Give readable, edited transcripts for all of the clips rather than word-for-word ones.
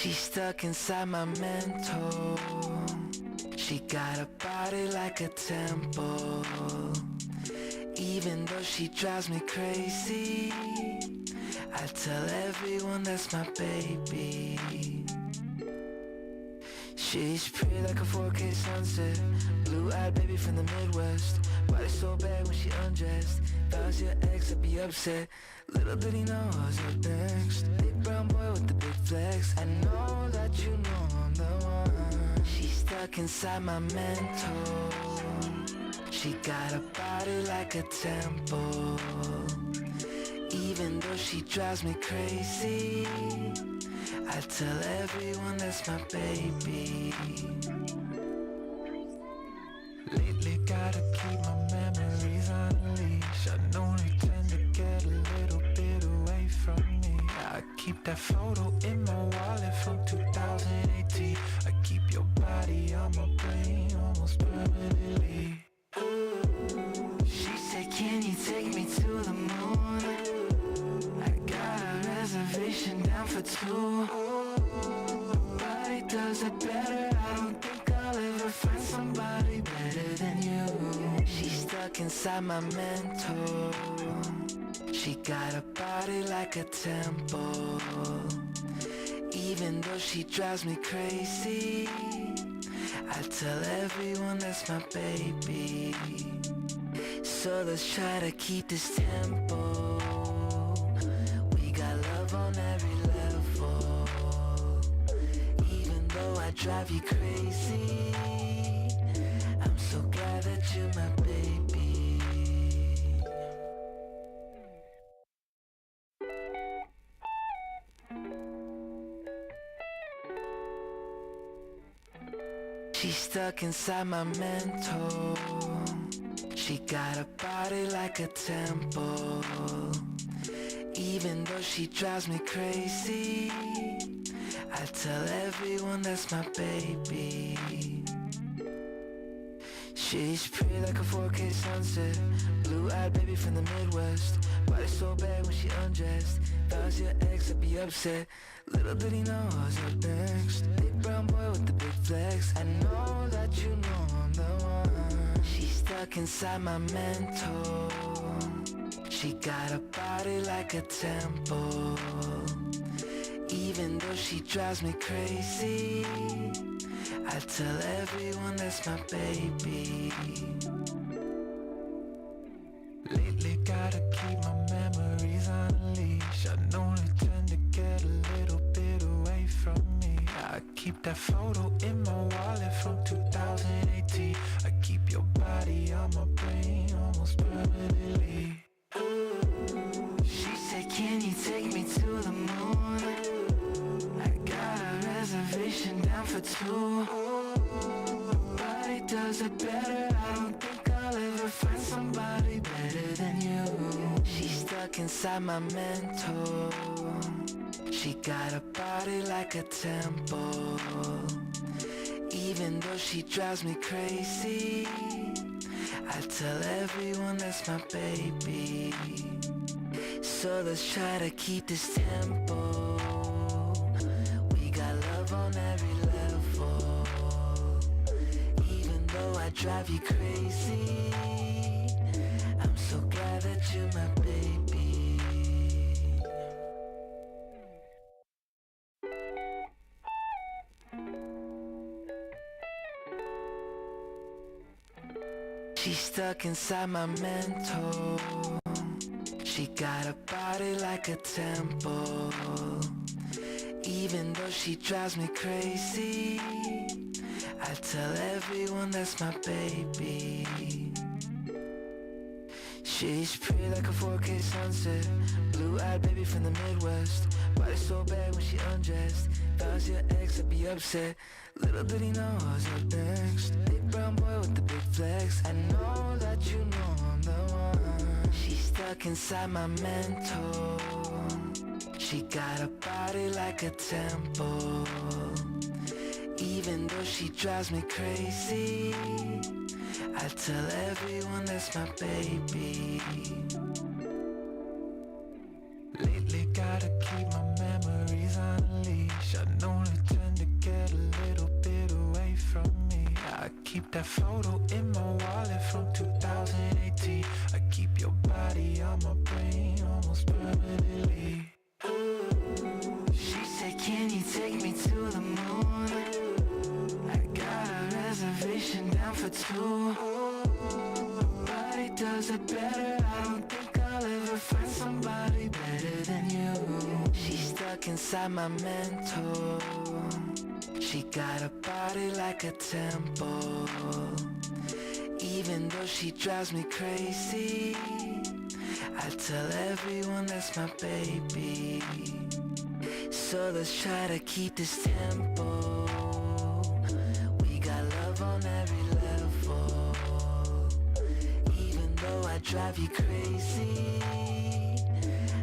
She's stuck inside my mental. She got a body like a temple. Even though she drives me crazy, I tell everyone that's my baby. She's pretty like a 4K sunset, blue-eyed baby from the Midwest. Body so bad when she undressed. If I was your ex, I'd be upset. Little did he know I was up next. Big brown boy with the big flex. I know that you know I'm the one. She's stuck inside my mental. She got a body like a temple. Even though she drives me crazy, I tell everyone that's my baby. Lately gotta keep my memories on a leash. I know they tend to get a little bit away from me. I keep that photo in my wallet from 2018. I keep your body on my brain almost permanently. She said, can you take me to the moon? I got a reservation down for two. Nobody does it better. I don't think I'll ever find somebody better than you. She's stuck inside my mental. She got a body like a temple. Even though she drives me crazy, I tell everyone that's my baby. So let's try to keep this tempo. We got love on every level. Even though I drive you crazy, I'm so glad that you're my baby. She's stuck inside my mental. She got a body like a temple. Even though she drives me crazy, I tell everyone that's my baby. She's pretty like a 4K sunset, blue-eyed baby from the Midwest. Body so bad when she undressed. If I was your ex, I'd be upset. Little did he know I was up next. Big brown boy with the big flex. I know that you know I'm the one. She's stuck inside my mental. She got a body like a temple. Even though she drives me crazy, I tell everyone that's my baby. Lately gotta keep my memories on a leash. I know they tend to get a little bit away from me. I keep that photo in my wallet from 2018. I keep your body on my brain almost permanently. She said, can you take me to the moon? I got a reservation down for two. Nobody does it better. I don't think I'll ever find somebody better than you. She's stuck inside my mental. She got a body like a temple. Even though she drives me crazy, I tell everyone that's my baby. So let's try to keep this tempo. We got love on every level. Even though I drive you crazy, I'm so glad that you're my baby. She's stuck inside my mental. She got a body like a temple. Even though she drives me crazy, I tell everyone that's my baby. She's pretty like a 4K sunset, blue-eyed baby from the Midwest. Body so bad when she undressed. If I was your ex, I'd be upset. Little did he know I was up next. Big brown boy with the big flex. I know that you know I'm the one. She's stuck inside my mental. She got a body like a temple. Even though she drives me crazy, I tell everyone that's my baby. Lately gotta keep my memories on a leash. I know they tend to get a little bit away from me. I keep that photo in my wallet from 2018. I keep your body on my brain almost permanently. She said, can you take me to the moon? I got a reservation down for two. Nobody does it better. I don't think I'll ever find somebody better than you. She's stuck inside my mental. She got a body like a temple. Even though she drives me crazy, I tell everyone that's my baby. So let's try to keep this tempo. We got love on every level. Even though I drive you crazy,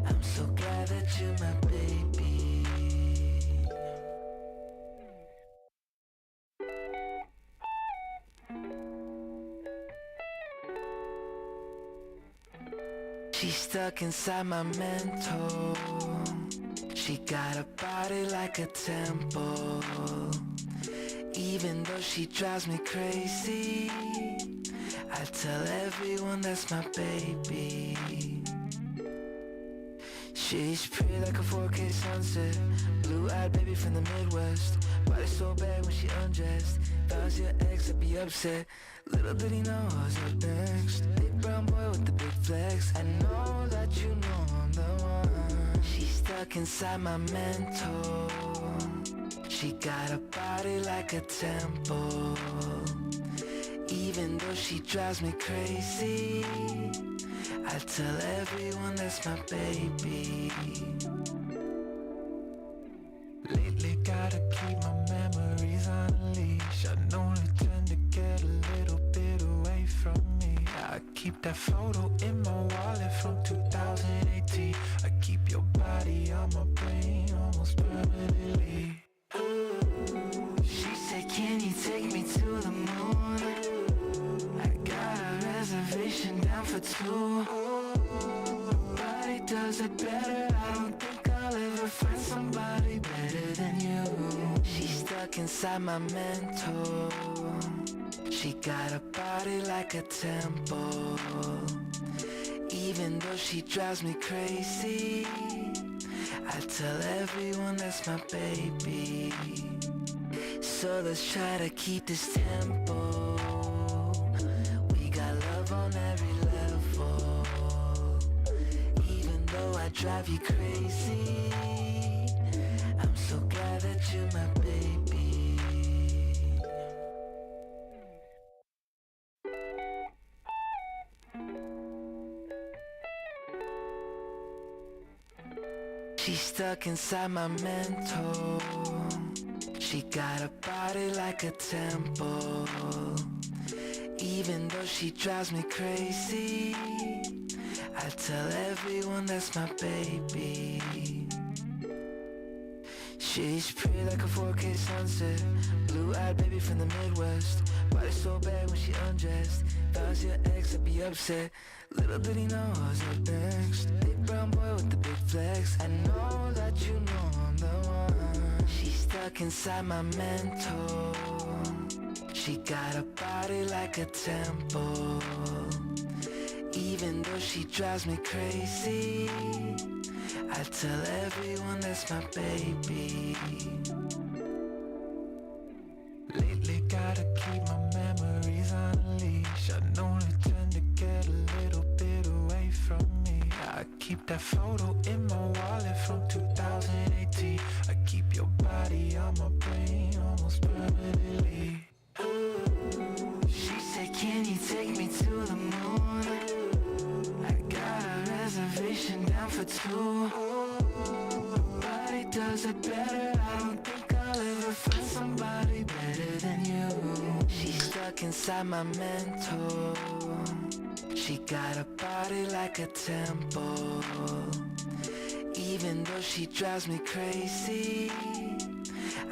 I'm so glad that you're my baby. She's stuck inside my mental. She got a body like a temple. Even though she drives me crazy, I tell everyone that's my baby. She's pretty like a 4K sunset. Blue-eyed baby from the Midwest. Body so bad when she undressed. If I was your ex, I'd be upset. Little did he know I was up next. Big brown boy with the big flex. I know that you know I'm the one. She's stuck inside my mental. She got a body like a temple. Even though she drives me crazy, I tell everyone that's my baby. Lately gotta keep my memories on a leash. I know they tend to get a little bit away from me. I keep that photo in my wallet from 2018. I keep your body on my brain almost permanently. She said, can you take me to the moon? I got a reservation down for two. Nobody does it better. I don't think I'll ever find somebody better than you. She's stuck inside my mental. She got a body like a temple. Even though she drives me crazy, I tell everyone that's my baby. So let's try to keep this tempo. We got love on every level. Even though I drive you crazy, I'm so glad that you're my baby. She's stuck inside my mental. She got a body like a temple. Even though she drives me crazy, I tell everyone that's my baby. She's pretty like a 4K sunset. Blue-eyed baby from the Midwest. Body so bad when she undressed. If I was your ex, I'd be upset. Little did he know I was up next. Big brown boy with the big flex. I know that you know I'm the one. She's stuck inside my mental. She got a body like a temple. Even though she drives me crazy, I tell everyone that's my baby. Lately gotta keep my memories on a leash. I know they tend to get a little bit away from me. I keep that photo in my wallet from 2018. I keep your body on my brain almost permanently. She said, can you take me to the moon? I got a reservation down for two. Nobody does it better. I don't think I'll ever find somebody better than you. She's stuck inside my mental. She got a body like a temple. Even though she drives me crazy,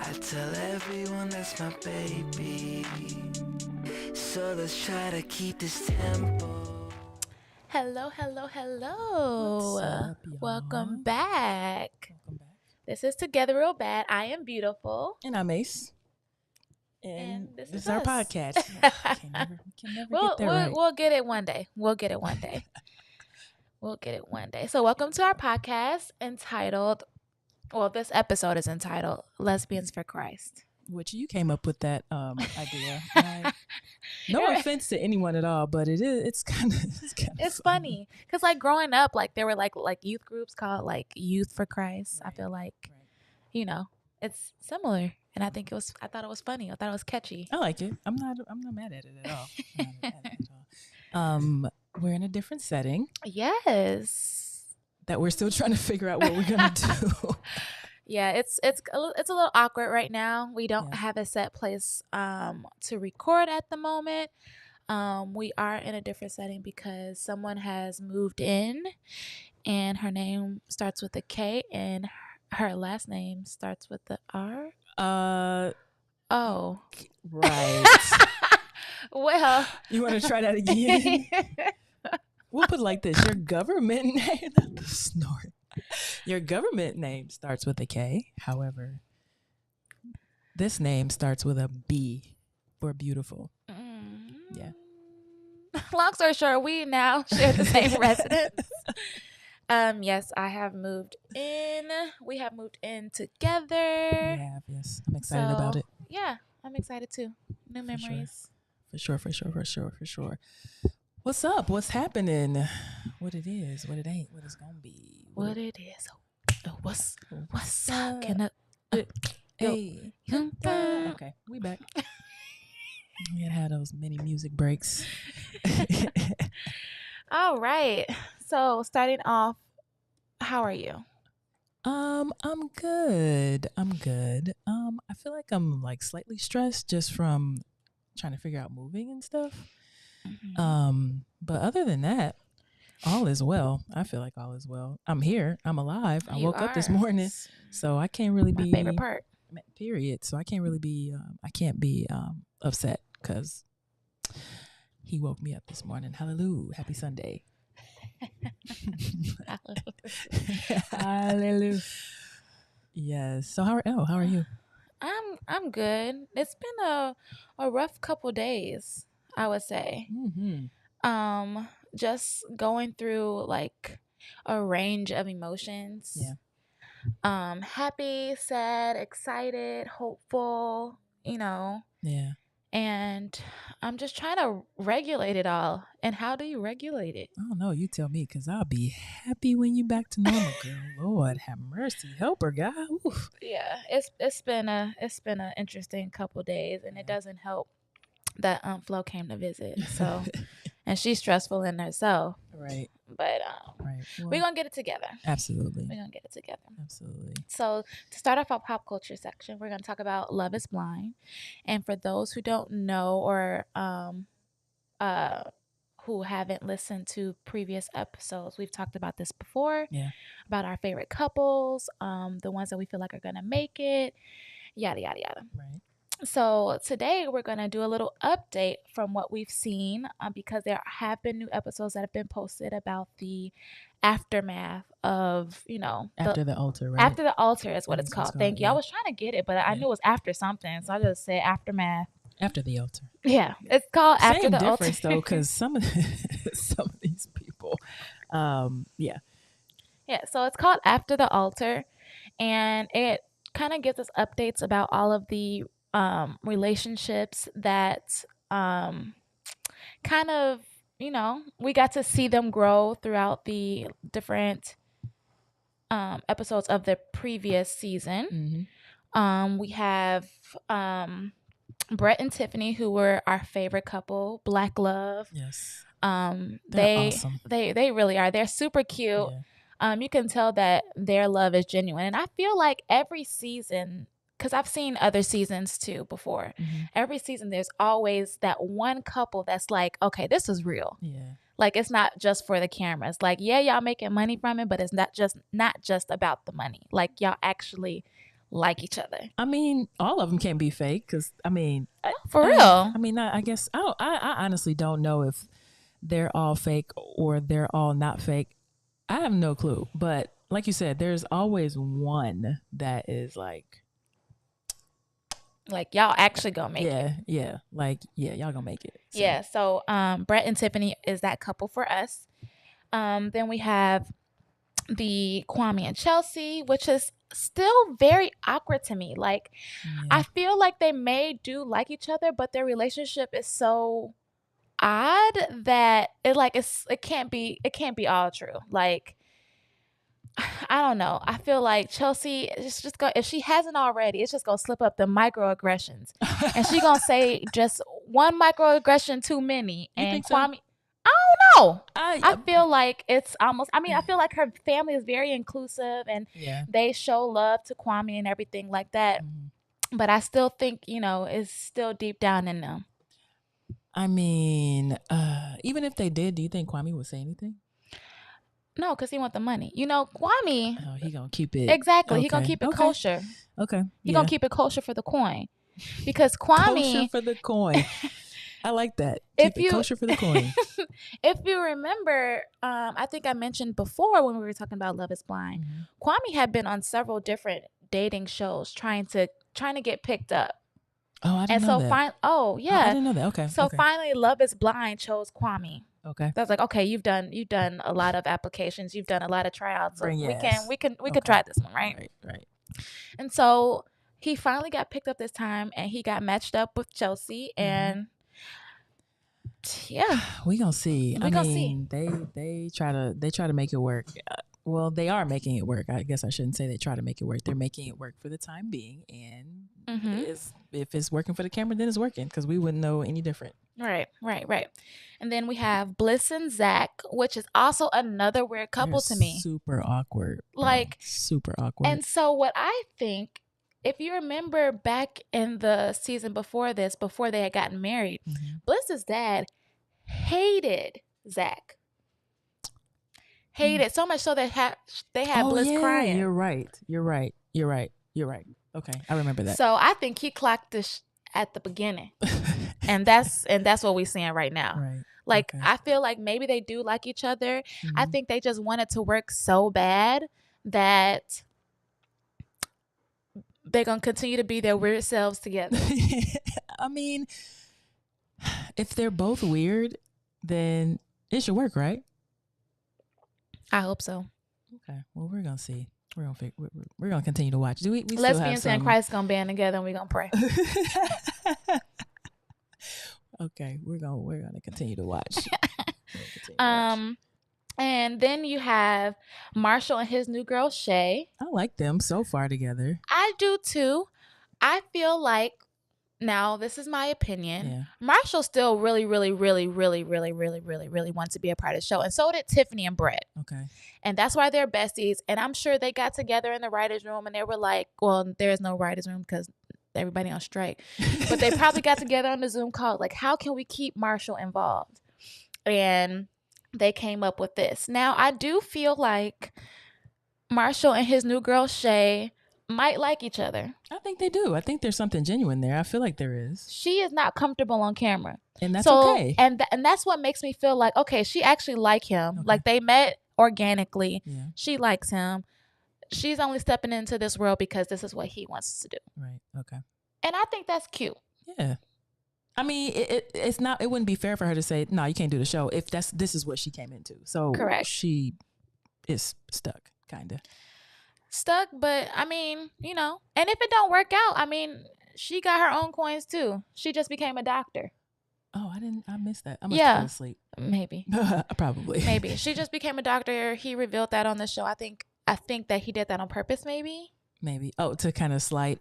I tell everyone that's my baby. So let's try to keep this tempo. Hello, hello, hello. What's up, y'all? Welcome back. Welcome back. This is Together Real Bad. I am beautiful. And I'm Ace. And this is is our us. podcast. Can never get that right. We'll get it one day. We'll get it one day. So welcome to our podcast entitled, well, this episode is entitled Lesbians for Christ. Which you came up with that idea. No offense to anyone at all, but it's kind of funny because like growing up, like there were like youth groups called like Youth for Christ. Right. I feel like you know it's similar, and I thought it was funny. I thought it was catchy. I like it. I'm not mad at it at all. We're in a different setting. Yes. That we're still trying to figure out what we're gonna do. Yeah, it's a little awkward right now. We don't have a set place to record at the moment. We are in a different setting because someone has moved in, and her name starts with a K, and her last name starts with the R. Oh, right. Well, you want to try that again? We'll put it like this: your government name, the snort. Your government name starts with a K. However, this name starts with a B for beautiful. Yeah. Long story short, we now share the same residence. Yes, I have moved in. We have moved in together. Yeah, yes. I'm excited about it. Yeah, I'm excited too. New memories. For sure. What's up? What's happening? What it is, what it ain't, what it's gonna be. What it is. What's up? Hey. Okay, we back. We had those mini music breaks. All right. So starting off, how are you? I'm good. I feel like I'm like slightly stressed just from trying to figure out moving and stuff. Mm-hmm. But other than that, all is well. I feel like all is well. I'm here. I'm alive. I woke up this morning, so I can't really be my favorite part. Period. So I can't really be. I can't be upset because he woke me up this morning. Hallelujah! Happy Sunday. Hallelujah. Yes. So how are you? I'm good. It's been a rough couple days, I would say. Mm-hmm. Just going through like a range of emotions. Yeah. Happy, sad, excited, hopeful, Yeah. And I'm just trying to regulate it all. And how do you regulate it? I don't know. You tell me, because I'll be happy when you back to normal, girl. Lord have mercy. Help her, God. Oof. Yeah, it's been an interesting couple days, and it doesn't help that Flo came to visit. So, and she's stressful in herself. Right. But right. Well, we're gonna get it together. Absolutely. We're gonna get it together. Absolutely. So to start off our pop culture section, we're gonna talk about Love is Blind. And for those who don't know or who haven't listened to previous episodes, we've talked about this before. Yeah. About our favorite couples, the ones that we feel like are gonna make it, yada yada yada. Right. So today we're going to do a little update from what we've seen because there have been new episodes that have been posted about the aftermath of, After the altar, right? After the altar is what it's called. Thank you. Yeah. I was trying to get it, but I knew it was after something. So I just said aftermath. After the altar. Yeah. It's called After the Altar. Same difference though, because some of these people, yeah. Yeah. So it's called After the Altar, and it kind of gives us updates about all of the relationships that kind of, we got to see them grow throughout the different episodes of the previous season. Mm-hmm. We have Brett and Tiffany, who were our favorite couple, Black Love. Yes. They're awesome. They really are. They're super cute. Yeah. You can tell that their love is genuine. And I feel like every season, because I've seen other seasons too before. Mm-hmm. Every season, there's always that one couple that's like, okay, this is real. Yeah. Like, it's not just for the camera. It's like, yeah, y'all making money from it, but it's not just about the money. Like, y'all actually like each other. I mean, all of them can't be fake because, for real. I mean, I guess I honestly don't know if they're all fake or they're all not fake. I have no clue. But like you said, there's always one that is like y'all actually gonna make it. Yeah. Like, yeah, y'all gonna make it. So. Yeah. So Brett and Tiffany is that couple for us. Then we have the Kwame and Chelsea, which is still very awkward to me. Like, I feel like they do like each other, but their relationship is so odd that it can't be all true. Like, I don't know. I feel like Chelsea is just go, if she hasn't already, it's just gonna slip up the microaggressions, and she gonna say just one microaggression too many. You and think so? Kwame, I don't know. I feel like it's almost. I mean, I feel like her family is very inclusive, and they show love to Kwame and everything like that. Mm-hmm. But I still think it's still deep down in them. I mean, even if they did, do you think Kwame would say anything? No, because he want the money. Kwame. Oh, he gonna keep it. Exactly. Okay. He gonna keep it kosher. Okay. He gonna keep it kosher for the coin. Because Kwame. Kosher for the coin. I like that. Keep it kosher for the coin. If you remember, I think I mentioned before when we were talking about Love is Blind, Kwame had been on several different dating shows trying to get picked up. Oh, I didn't know that. Oh, yeah. I didn't know that. Okay. So finally, Love is Blind chose Kwame. Okay. That's like, okay, you've done a lot of applications, you've done a lot of tryouts. So we can try this one, right? Right. And so he finally got picked up this time, and he got matched up with Chelsea, and yeah, we gonna see. I mean, they try to make it work. Well, they are making it work. I guess I shouldn't say they try to make it work. They're making it work for the time being, and if it's working for the camera, then it's working, because we wouldn't know any different. Right. And then we have Bliss and Zach, which is also another weird couple to me. Super awkward. Like, super awkward. And so what I think, if you remember back in the season before this, before they had gotten married, Bliss's dad hated Zach. Hated so much so they had Bliss crying. You're right. Okay, I remember that. So I think he clocked this at the beginning, and that's what we're seeing right now. Right. Like, I feel like maybe they do like each other. I think they just want it to work so bad that they're gonna continue to be their weird selves together. I mean, if they're both weird, then it should work, right? I hope so. Okay. Well, we're gonna see. We're gonna continue to watch. We Lesbians and Christ gonna band together, and we're gonna pray. Okay, we're gonna continue to watch. And then you have Marshall and his new girl Shay. I like them so far together. I do too. I feel like, now this is my opinion, Marshall still really wants to be a part of the show, and so did Tiffany and Brett. Okay. And that's why they're besties, and I'm sure they got together in the writers' room and they were like, well, there's no writers' room because everybody on strike, but they probably got together on the Zoom call, like, how can we keep Marshall involved? And they came up with this. Now, I do feel like Marshall and his new girl Shay might like each other. I think they do. I think there's something genuine there. I feel like there is. She is not comfortable on camera, and that's okay. And that's what makes me feel like, okay, she actually like him. Okay. Like, they met organically. Yeah. She likes him. She's only stepping into this world because this is what he wants to do. Right. Okay. And I think that's cute. Yeah. I mean, it's not. It wouldn't be fair for her to say, "No, you can't do the show," if this is what she came into. So correct. She is stuck, kind of. Stuck, but I mean, and if it don't work out, I mean, she got her own coins too. She just became a doctor. Oh, I missed that. I must have fell asleep. Maybe. Probably. Maybe. She just became a doctor. He revealed that on the show. I think that he did that on purpose, maybe. Maybe. Oh, to kind of slight,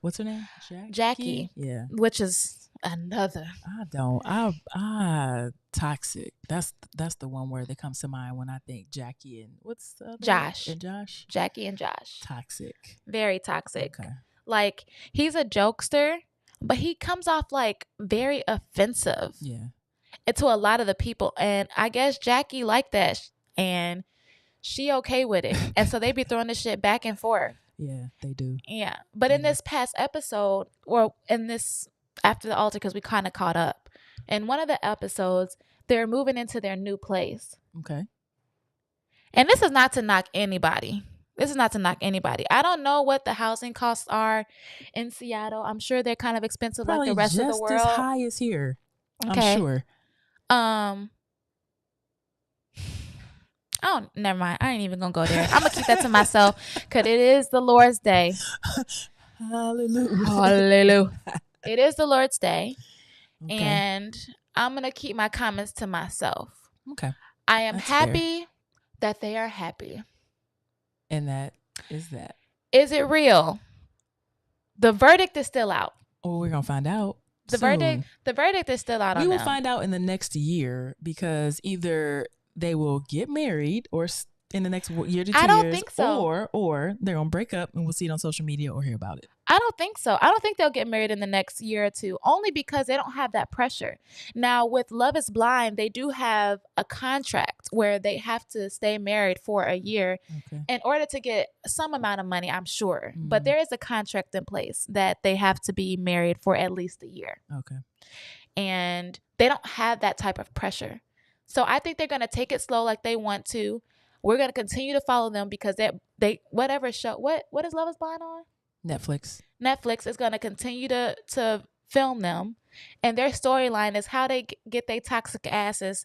what's her name? Jackie. Yeah. Which is another. Toxic. That's the one word that comes to mind when I think Jackie and what's the other Josh. Word? And Josh? Jackie and Josh. Toxic. Very toxic. Okay. Like, he's a jokester, but he comes off like very offensive. Yeah. To a lot of the people. And I guess Jackie liked that. And she okay with it. And so they be throwing this shit back and forth. Yeah, they do. Yeah. But in this past episode, or in this after the altar, because we kind of caught up, in one of the episodes, they're moving into their new place. Okay. And this is not to knock anybody. I don't know what the housing costs are in Seattle. I'm sure they're kind of expensive Probably like the rest of the just world. as high as here. Okay. I'm sure. Oh, never mind. I ain't even gonna go there. I'm gonna keep that to myself because it is the Lord's day. Hallelujah. It is the Lord's day. Okay. And I'm gonna keep my comments to myself. Okay. I am That's happy fair. that they are happy. And that is that. Is it real? The verdict is still out. Oh, we're gonna find out. The soon. verdict is still out. We will find out in the next year because either they will get married or in the next year to 2 years. I don't think so. Or they're gonna break up and we'll see it on social media or hear about it. I don't think so. I don't think they'll get married in the next year or two, only because they don't have that pressure. Now, with Love is Blind, they do have a contract where they have to stay married for a year in order to get some amount of money, I'm sure. Mm-hmm. But there is a contract in place that they have to be married for at least a year. Okay. And they don't have that type of pressure. So I think they're going to take it slow like they want to. We're going to continue to follow them because they whatever show, what is Love is Blind on? Netflix is going to continue to film them, and their storyline is how they get their toxic asses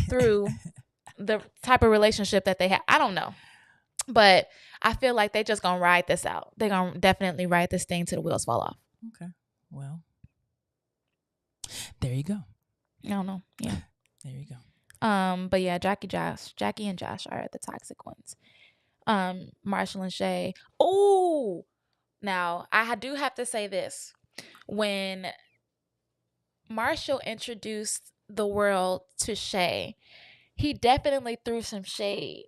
through the type of relationship that they have. I don't know, but I feel like they just going to ride this out. They're going to definitely ride this thing till the wheels fall off. Okay. Well, there you go. I don't know. Yeah. There you go. But yeah, Jackie and Josh are the toxic ones. Marshall and Shay. Oh, now I do have to say this. When Marshall introduced the world to Shay, he definitely threw some shade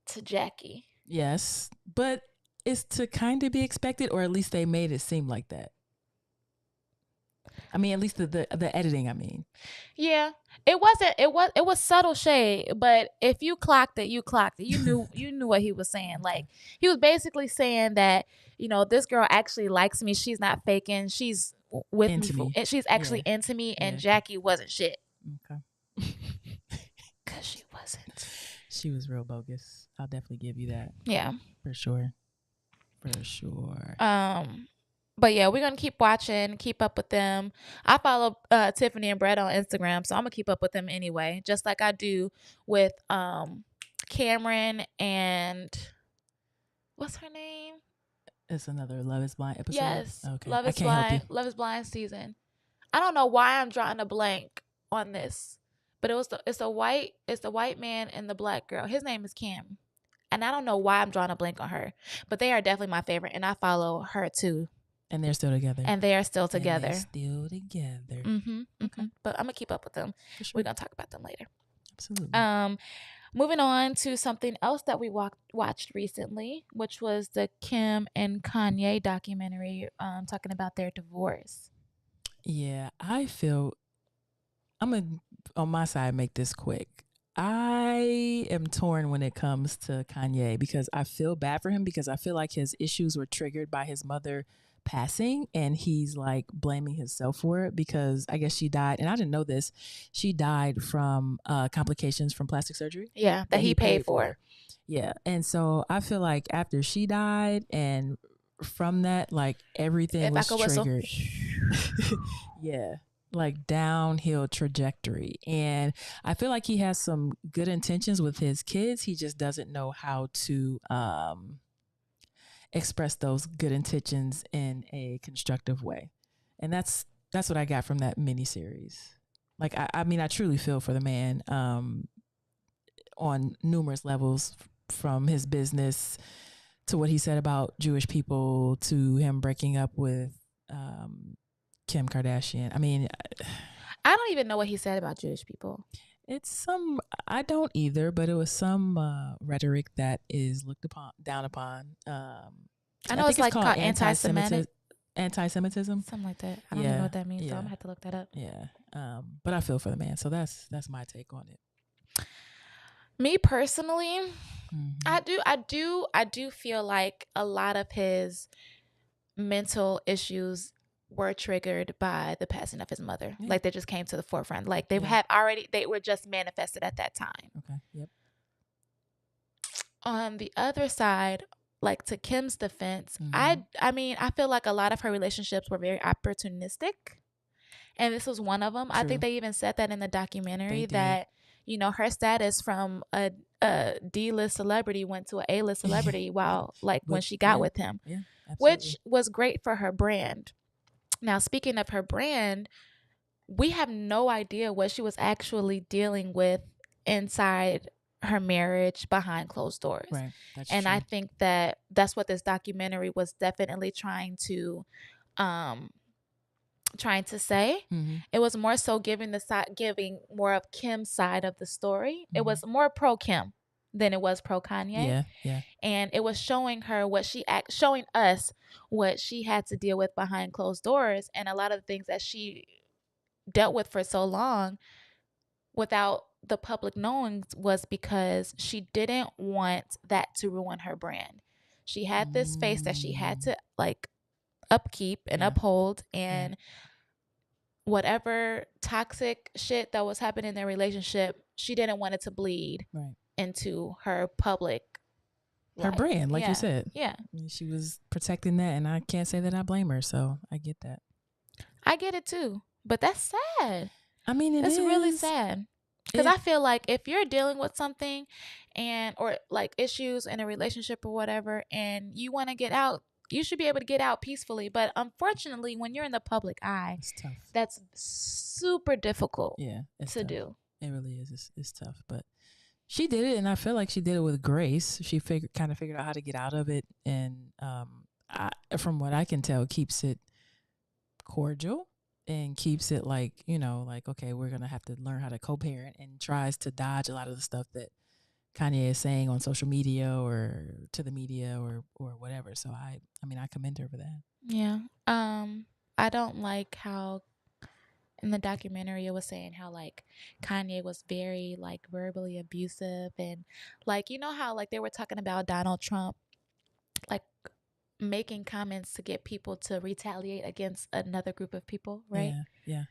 to Jackie. Yes, but it's to kind of be expected, or at least they made it seem like that. I mean, at least the editing, I mean. Yeah. It was subtle shade, but if you clocked it, you clocked it. You knew what he was saying. Like, he was basically saying that, this girl actually likes me. She's not faking. She's with me. And she's actually into me, and Jackie wasn't shit. Okay. Cuz she wasn't. She was real bogus. I'll definitely give you that. Yeah. For sure. For sure. But yeah, we're going to keep watching, keep up with them. I follow Tiffany and Brett on Instagram, so I'm going to keep up with them anyway, just like I do with Cameron and what's her name? It's another Love is Blind episode? Yes. Okay. Love is Blind season. I don't know why I'm drawing a blank on this, but it's the white man and the black girl. His name is Cam. And I don't know why I'm drawing a blank on her, but they are definitely my favorite, and I follow her too. And they're still together. Mm-hmm. Okay. But I'm going to keep up with them. Sure. We're going to talk about them later. Absolutely. Moving on to something else that we watched recently, which was the Kim and Kanye documentary talking about their divorce. Yeah, I feel I'm going to, on my side, make this quick. I am torn when it comes to Kanye because I feel bad for him because I feel like his issues were triggered by his mother passing, and he's like blaming himself for it because I guess she died, and I didn't know this. She died from complications from plastic surgery. Yeah, that he paid for. Yeah, and so I feel like after she died, and from that, like everything was triggered. Yeah, like downhill trajectory, and I feel like he has some good intentions with his kids. He just doesn't know how to express those good intentions in a constructive way. And that's what I got from that miniseries. Like, I mean, I truly feel for the man on numerous levels, from his business to what he said about Jewish people to him breaking up with Kim Kardashian. I mean, I don't even know what he said about Jewish people. I don't either, but it was some rhetoric that is down upon. I know it's like called anti-Semitism. Something like that. I don't even know what that means, so I'm gonna have to look that up. Yeah. But I feel for the man, so that's my take on it. Me personally, I do feel like a lot of his mental issues were triggered by the passing of his mother. Yeah. Like they just came to the forefront. Like they Yeah. they were just manifested at that time. Okay. Yep. On the other side, like to Kim's defense, Mhm. I mean, I feel like a lot of her relationships were very opportunistic. And this was one of them. I think True. they even said that in the documentary They did. that, you know, her status from a D-list celebrity went to a A-list celebrity while like when But she got yeah, with him, yeah, which absolutely. was great for her brand. Now, speaking of her brand, we have no idea what she was actually dealing with inside her marriage behind closed doors. Right. That's And true. I think that that's what this documentary was definitely um trying to say. Mhm. It was more so giving more of Kim's side of the story. It Mhm. was more pro Kim than it was pro Kanye. Yeah. Yeah. And it was showing her showing us what she had to deal with behind closed doors, and a lot of the things that she dealt with for so long without the public knowing was because she didn't want that to ruin her brand. She had this face that she had to like upkeep and Yeah. uphold, Yeah. and whatever toxic shit that was happening in their relationship, she didn't want it to bleed Right. into her public Her life. brand, like you Yeah. said. Yeah. And she was protecting that, and I can't say that I blame her. So I get that. I get it too. But that's sad. I mean, it It's is really sad. Because It- I feel like if you're dealing with something or like issues in a relationship or whatever, and you want to get out, you should be able to get out peacefully. But unfortunately, when you're in the public eye, It's tough. that's super difficult Yeah, it's to tough. do. It really is. It's tough, but she did it, and I feel like she did it with grace. She kind of figured out how to get out of it, and from what I can tell, keeps it cordial and keeps it like, like, okay, we're gonna have to learn how to co-parent, and tries to dodge a lot of the stuff that Kanye is saying on social media or to the media or whatever. So I mean, I commend her for that. Yeah. I don't like how in the documentary it was saying how like Kanye was very like verbally abusive, and like you know how like they were talking about Donald Trump like making comments to get people to retaliate against another group of people, right? Yeah, yeah.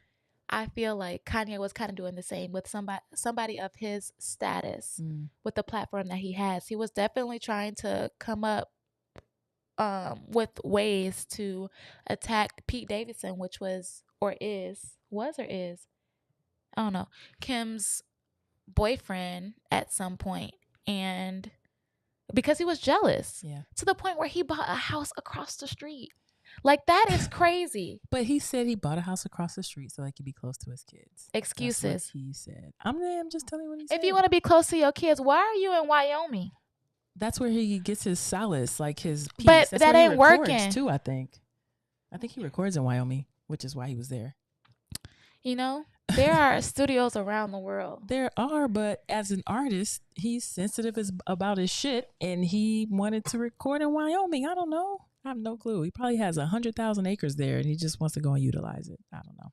I feel like Kanye was kind of doing the same with somebody of his status with the platform that he has. He was definitely trying to come up with ways to attack Pete Davidson, which was I don't know, Kim's boyfriend at some point, and because he was jealous, Yeah. to the point where he bought a house across the street. Like that is crazy. But he said he bought a house across the street so he could be close to his kids. Excuses. That's what he said. I'm just telling you what he said. If you want to be close to your kids, why are you in Wyoming? That's where he gets his solace, like his peace. But That's that where ain't he records working. too, I think he records in Wyoming, which is why he was there. You know, there are studios around the world. There are, but as an artist, he's sensitive about his shit, and he wanted to record in Wyoming. I don't know. I have no clue. He probably has 100,000 acres there, and he just wants to go and utilize it. I don't know.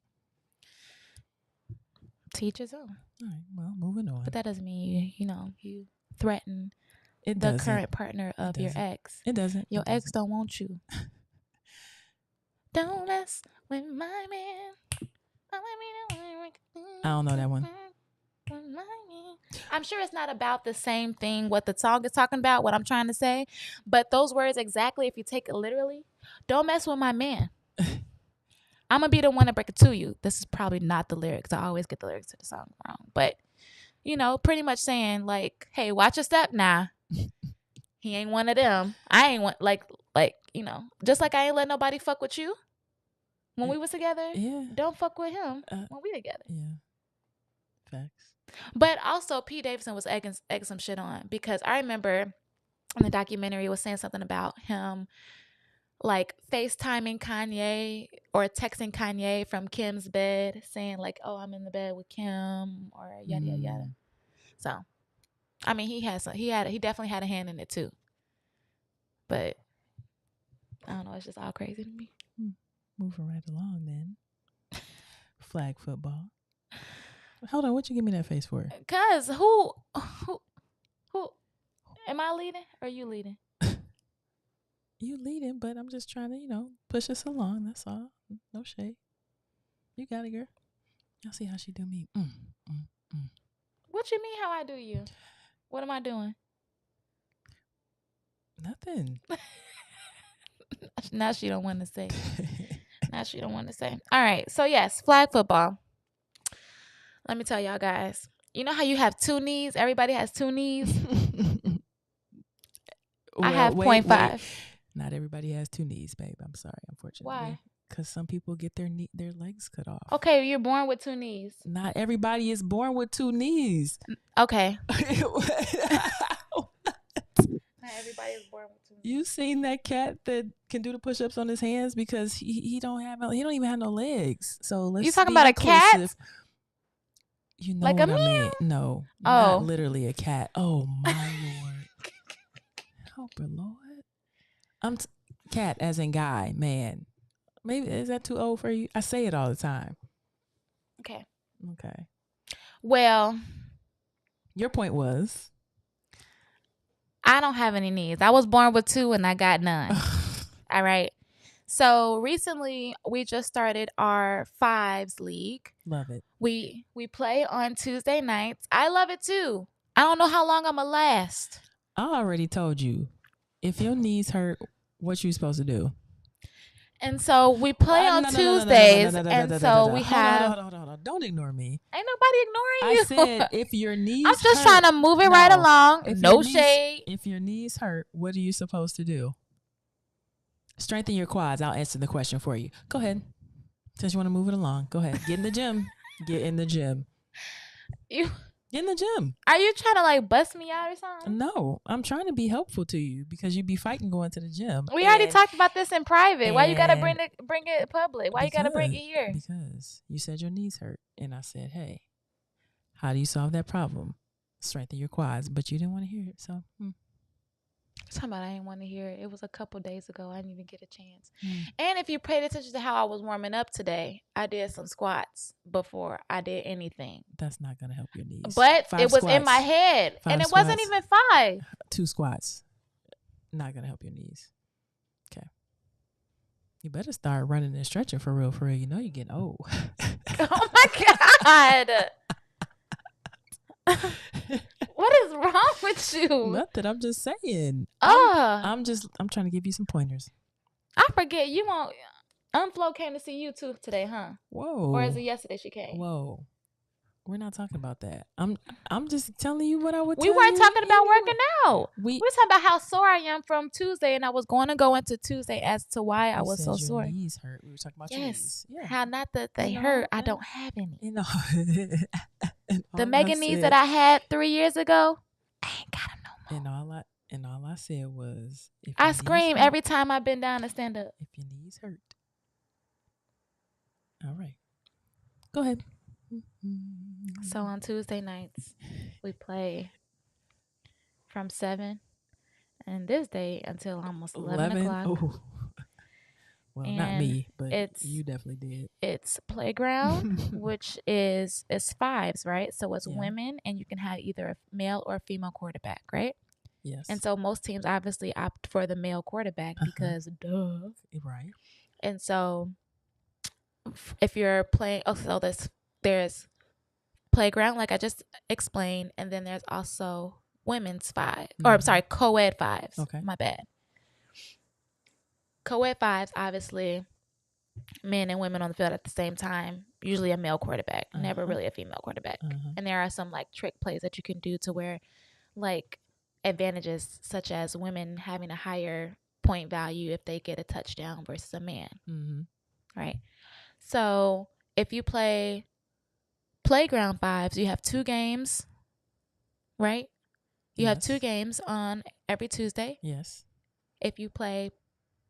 Teach his own. All right, well, moving on. But that doesn't mean you threaten It the doesn't. current partner of your ex. It doesn't. Your It ex doesn't. don't want you. Don't mess with my man. I don't know that one. I'm sure it's not about the same thing what the song is talking about, what I'm trying to say, but those words exactly, if you take it literally, don't mess with my man. I'm gonna be the one to break it to you. This is probably not the lyrics. I always get the lyrics to the song wrong, but pretty much saying like, hey, watch your step now. He ain't one of them. I ain't one like just like I ain't let nobody fuck with you when we was together. Yeah. Don't fuck with him when we together. Yeah. Facts. But also Pete Davidson was egging some shit on, because I remember in the documentary it was saying something about him like FaceTiming Kanye or texting Kanye from Kim's bed saying like, oh, I'm in the bed with Kim or yada yada yada. So I mean he definitely had a hand in it too. But I don't know, it's just all crazy to me. Moving right along then. Flag football. Hold on, what you give me that face for? Cause who am I leading or you leading? You leading, but I'm just trying to, push us along. That's all. No shade. You got it, girl. I'll see how she do me. What you mean how I do you? What am I doing? Nothing. Now she don't want to say. All right. So yes, flag football. Let me tell y'all guys. You know how you have two knees? Everybody has two knees. I have 0.5. Not everybody has two knees, babe. I'm sorry, unfortunately. Why? Because some people get their legs cut off. Okay, you're born with two knees. Not everybody is born with two knees. Okay. Not everybody is born with two knees. You seen that cat that can do the push-ups on his hands because he don't even have no legs. So let's. You talking about inclusive. A cat? You know like what a I meow? mean? No, not literally a cat. Oh my lord! Help her, Lord. Cat as in guy, man. Maybe is that too old for you? I say it all the time. Okay. Well, your point was I don't have any knees. I was born with two and I got none. All right. So recently we just started our fives league. Love it. We play on Tuesday nights. I love it too. I don't know how long I'm gonna last. I already told you. If your knees hurt, what you supposed to do? And so we play on Tuesdays, and so we have. Hold on. Don't ignore me. Ain't nobody ignoring you. I said if your knees. I'm just trying to move it right along. No shade. If your knees hurt, what are you supposed to do? Strengthen your quads. I'll answer the question for you. Go ahead. Since you want to move it along, go ahead. Get in the gym. Get in the gym. You. Get in the gym. Are you trying to like bust me out or something? No, I'm trying to be helpful to you because you be fighting going to the gym. We already talked about this in private. Why you gotta bring it public? Why you gotta bring it here? Because you said your knees hurt, and I said, "Hey, how do you solve that problem? Strengthen your quads." But you didn't want to hear it, so. Talking about I didn't want to hear it. It was a couple days ago. I didn't even get a chance. And if you paid attention to how I was warming up today, I did some squats before I did anything. That's not going to help your knees. But it was in my head. And it wasn't even 5. 2 squats. Not going to help your knees. Okay. You better start running and stretching for real. You know you're getting old. Oh my God. What is wrong with you? Nothing. I'm just saying. I'm trying to give you some pointers. I forget. You won't. Unflow came to see you too today, huh? Whoa. Or is it yesterday she came? Whoa. We're not talking about that. I'm just telling you what I would tell you. We weren't talking about working out. We're talking about how sore I am from Tuesday, and I was going to go into Tuesday as to why I was so sore. Your knees hurt. We were talking about your knees. Yeah. How not that they hurt. I don't have any. The The mega knees that I had 3 years ago, I ain't got them no more. And all I said was, I scream every time I bend down to stand up. If your knees hurt. All right. Go ahead. So on Tuesday nights, we play from 7 and this day until almost 11 o'clock. Oh. Well, and not me, but you definitely did. It's playground, which is fives, right? So it's women, and you can have either a male or a female quarterback, right? Yes. And so most teams obviously opt for the male quarterback because duh. Right. And so if you're playing, so there's playground, like I just explained, and then there's also women's 5, or I'm sorry, co-ed 5s. Okay. My bad. Co-ed 5s, obviously, men and women on the field at the same time. Usually a male quarterback, never really a female quarterback. And there are some like trick plays that you can do to where, like, advantages such as women having a higher point value if they get a touchdown versus a man. Right. So if you play playground 5s, you have 2 games, right? You have 2 games on every Tuesday. Yes. If you play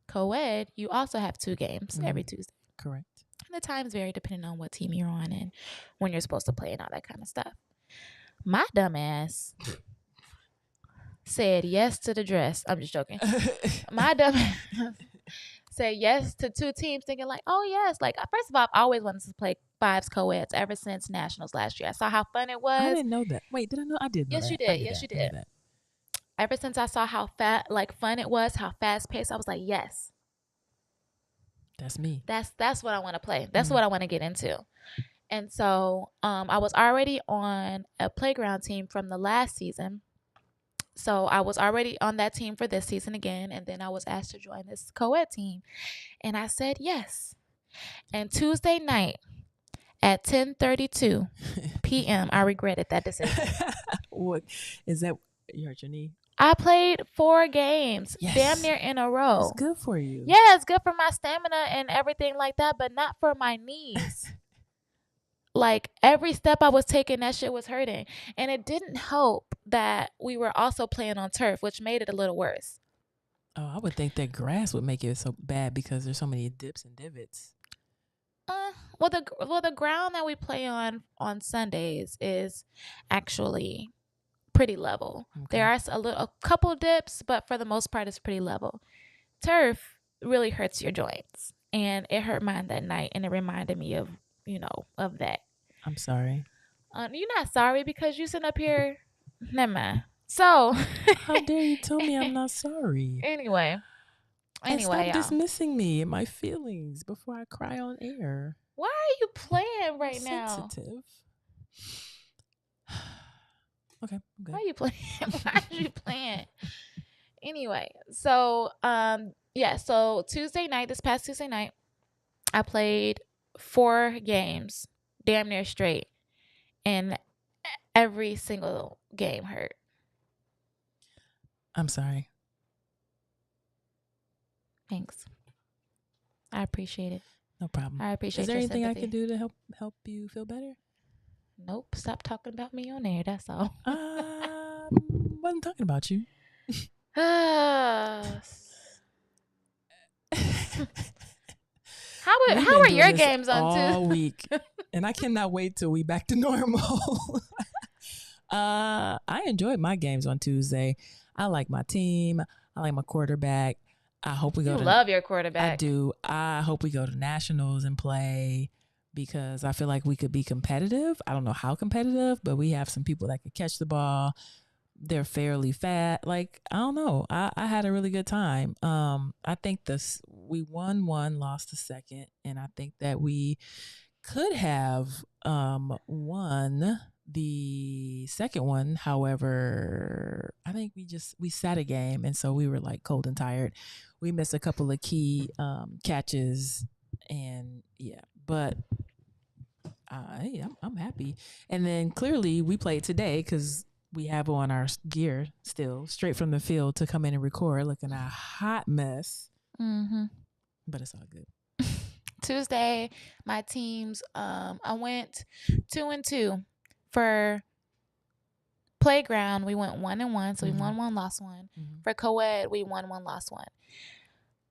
co-ed, you also have 2 games every Tuesday. Correct. And the times vary depending on what team you're on and when you're supposed to play and all that kind of stuff. My dumb ass said yes to the dress. I'm just joking. My dumb ass said yes to 2 teams thinking like, oh yes. Like, first of all, I've always wanted to play 5s co-eds ever since Nationals last year. I saw how fun it was. I didn't know that. Wait, did I know? I did know yes, that. You did. Yes, you did. ever since I saw how fun it was, how fast paced, I was like, yes, That's me. that's what I want to play. That's what I want to get into. And so I was already on a playground team from the last season. So I was already on that team for this season again. And then I was asked to join this co-ed team. And I said yes. And Tuesday night at 10:32 p.m., I regretted that decision. What is that? You hurt your knee? I played 4 games, Yes. damn near in a row. It's good for you. Yeah, it's good for my stamina and everything like that, but not for my knees. Like every step I was taking, that shit was hurting. And it didn't help that we were also playing on turf, which made it a little worse. Oh, I would think that grass would make it so bad because there's so many dips and divots. Well, the ground that we play on Sundays is actually pretty level. Okay. There are a couple dips, but for the most part, it's pretty level. Turf really hurts your joints, and it hurt mine that night, and it reminded me of of that. I'm sorry. You're not sorry because you sitting up here. Never mind. So, how dare you tell me I'm not sorry? Anyway, and stop y'all. dismissing me and my feelings before I cry on air. Why are you playing right I'm now? sensitive. Okay, I'm good. Why are you playing? Why are you playing? Anyway, so so this past Tuesday night, I played 4 games, damn near straight, and every single game hurt. I'm sorry. Thanks. I appreciate it. No problem. I appreciate. Is there anything sympathy. I can do to help you feel better? Nope. Stop talking about me on air. That's all. Wasn't talking about you. How are your games on all week? And I cannot wait till we back to normal. I enjoyed my games on Tuesday. I like my team. I like my quarterback. I hope we go. You love your quarterback. I do. I hope we go to nationals and play because I feel like we could be competitive. I don't know how competitive, but we have some people that could catch the ball. They're fairly fat. Like, I don't know. I had a really good time. I think we won one, lost the second, and I think that we could have won the second one. However, I think we sat a game, and so we were like cold and tired. We missed a couple of key catches, and yeah, but hey, I'm happy. And then clearly we played today because we have on our gear still straight from the field to come in and record, looking a hot mess. Mm-hmm. But it's all good. Tuesday, my teams, I went 2-2 for playground. We went 1-1, so we won 1, lost 1. Mm-hmm. For co-ed, we won 1, lost 1.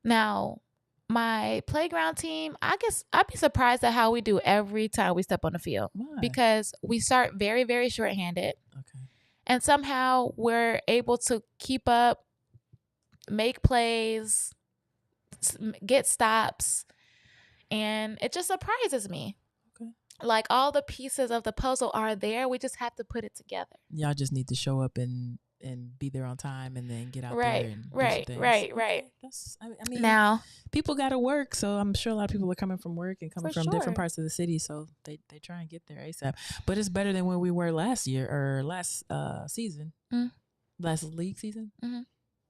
Now, my playground team, I guess I'd be surprised at how we do every time we step on the field. Why? Because we start very, very shorthanded. Okay. And somehow we're able to keep up, make plays, get stops, and it just surprises me. Okay. Like all the pieces of the puzzle are there. We just have to put it together. Y'all just need to show up and be there on time and then get out there and right. That's, I mean, now people got to work, so I'm sure a lot of people are coming from work and coming from different sure. parts of the city, so they try and get there ASAP. But it's better than when we were last year or last season, last league season,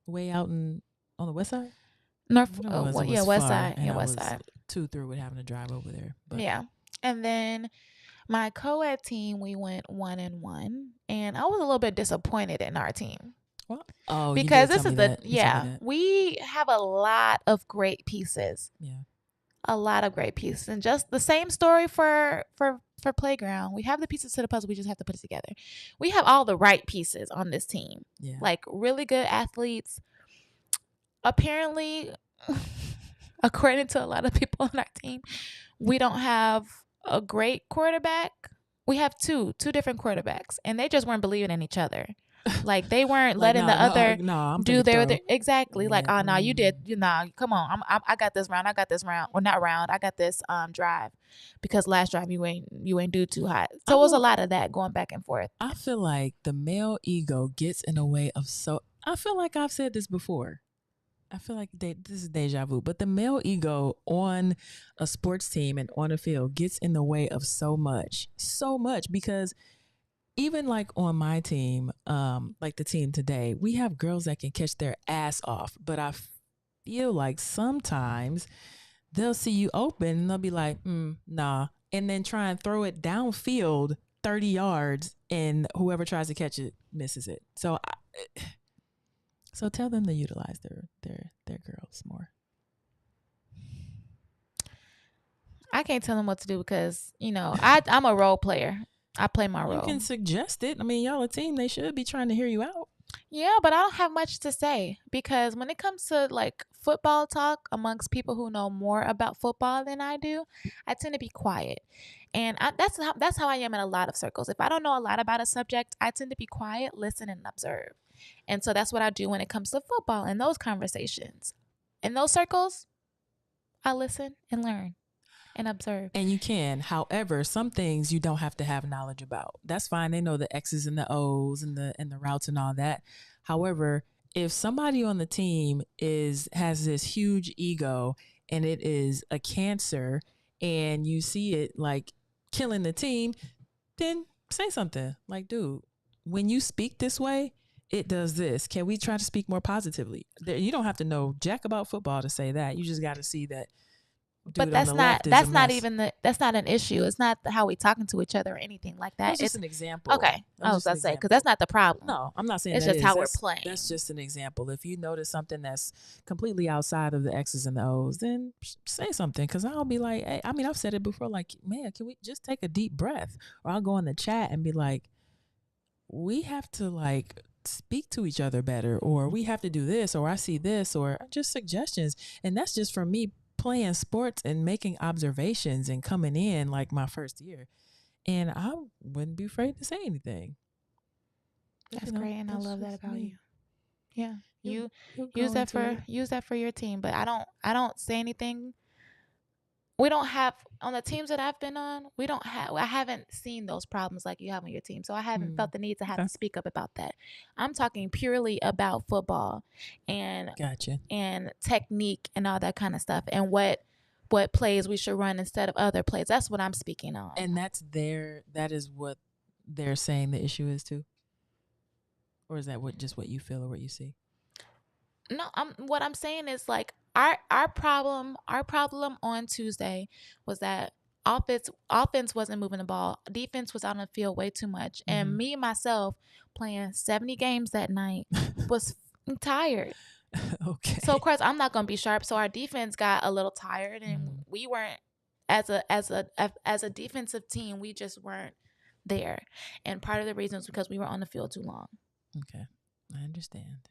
way out on the west side. West far, side. Yeah, west side. Too through with having to drive over there. But. Yeah, and then my co-ed team, we went 1-1, and I was a little bit disappointed in our team. What? Oh, because this is we have a lot of great pieces. Yeah, a lot of great pieces, and just the same story for playground. We have the pieces to the puzzle. We just have to put it together. We have all the right pieces on this team. Yeah, like really good athletes. Apparently, according to a lot of people on our team, we don't have a great quarterback. We have two different quarterbacks, and they just weren't believing in each other. Like they weren't letting the other do their exactly. Like, oh no, you did. Come on, I got this round. Well, not round. I got this drive because last drive you ain't do too hot. So it was a lot of that going back and forth. I feel like the male ego gets in the way of I feel like I've said this before. I feel like this is deja vu, but the male ego on a sports team and on a field gets in the way of so much, because even like on my team, like the team today, we have girls that can catch their ass off, but I feel like sometimes they'll see you open and they'll be like, nah, and then try and throw it downfield 30 yards, and whoever tries to catch it misses it. So tell them to utilize their girls more. I can't tell them what to do because, I'm a role player. I play my role. You can suggest it. I mean, y'all a team. They should be trying to hear you out. Yeah, but I don't have much to say because when it comes to like football talk amongst people who know more about football than I do, I tend to be quiet. And that's how I am in a lot of circles. If I don't know a lot about a subject, I tend to be quiet, listen, and observe. And so that's what I do when it comes to football and those conversations. In those circles, I listen and learn and observe. And you can. However, some things you don't have to have knowledge about. That's fine. They know the X's and the O's and the routes and all that. However, if somebody on the team has this huge ego and it is a cancer and you see it like killing the team, then say something. Like, dude, when you speak this way, it does this. Can we try to speak more positively? You don't have to know jack about football to say that. You just got to see that. But that's not an issue. It's not how we talking to each other or anything like that. It's just an example. Okay, I was about to say because that's not the problem. No, I'm not saying it's that just how we're playing. That's just an example. If you notice something that's completely outside of the X's and the O's, then say something. Because I'll be like, hey, I mean, I've said it before. Like, man, can we just take a deep breath? Or I'll go in the chat and be like, we have to like speak to each other better, or we have to do this, or I see this, or just suggestions. And that's just from me playing sports and making observations and coming in like my first year, and I wouldn't be afraid to say anything. That's great, and I love that about you. Yeah, you use that for your team, but I don't say anything. We don't have on the teams that I've been on. I haven't seen those problems like you have on your team, so I haven't felt the need to have to speak up about that. I'm talking purely about football, and and technique and all that kind of stuff, and what plays we should run instead of other plays. That's what I'm speaking on. And that is what they're saying the issue is too, or is that just what you feel or what you see? No, what I'm saying is like our problem on Tuesday was that offense wasn't moving the ball. Defense was out on the field way too much. And me myself playing 70 games that night was tired. Okay. So of course I'm not going to be sharp. So our defense got a little tired, and we weren't as a defensive team, we just weren't there. And part of the reason was because we were on the field too long. Okay. I understand.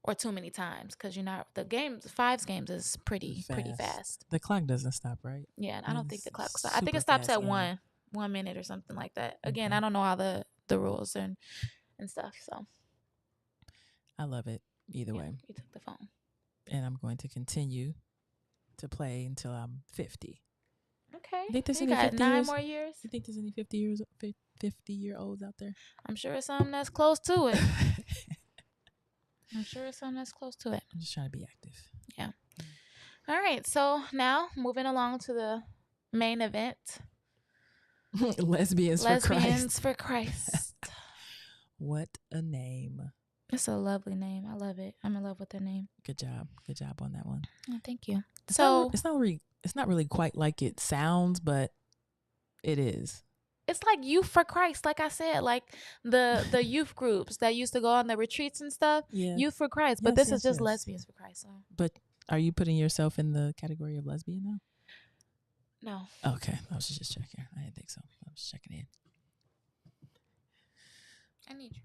Or too many times, because the 5 games is pretty fast. The clock doesn't stop, right? Yeah, I don't think the clock stops. I think it stops at 1 minute or something like that. Again, I don't know all the rules and stuff. So I love it either way. You took the phone. And I'm going to continue to play until I'm 50. Okay. You think there's any 50 9 more years? You think there's any 50-year-olds out there? I'm sure it's something that's close to it. I'm sure it's something that's close to it. I'm just trying to be active. Yeah. All right. So now moving along to the main event. Lesbians for Christ. What a name. It's a lovely name. I love it. I'm in love with the name. Good job. Good job on that one. Oh, thank you. It's not really quite like it sounds, but it is. It's like Youth for Christ, like I said, like the youth groups that used to go on the retreats and stuff. Yeah. Youth for Christ, but this is just Lesbians for Christ. So. But are you putting yourself in the category of lesbian now? No. Okay, I was just checking. I didn't think so. I was checking in. I need you.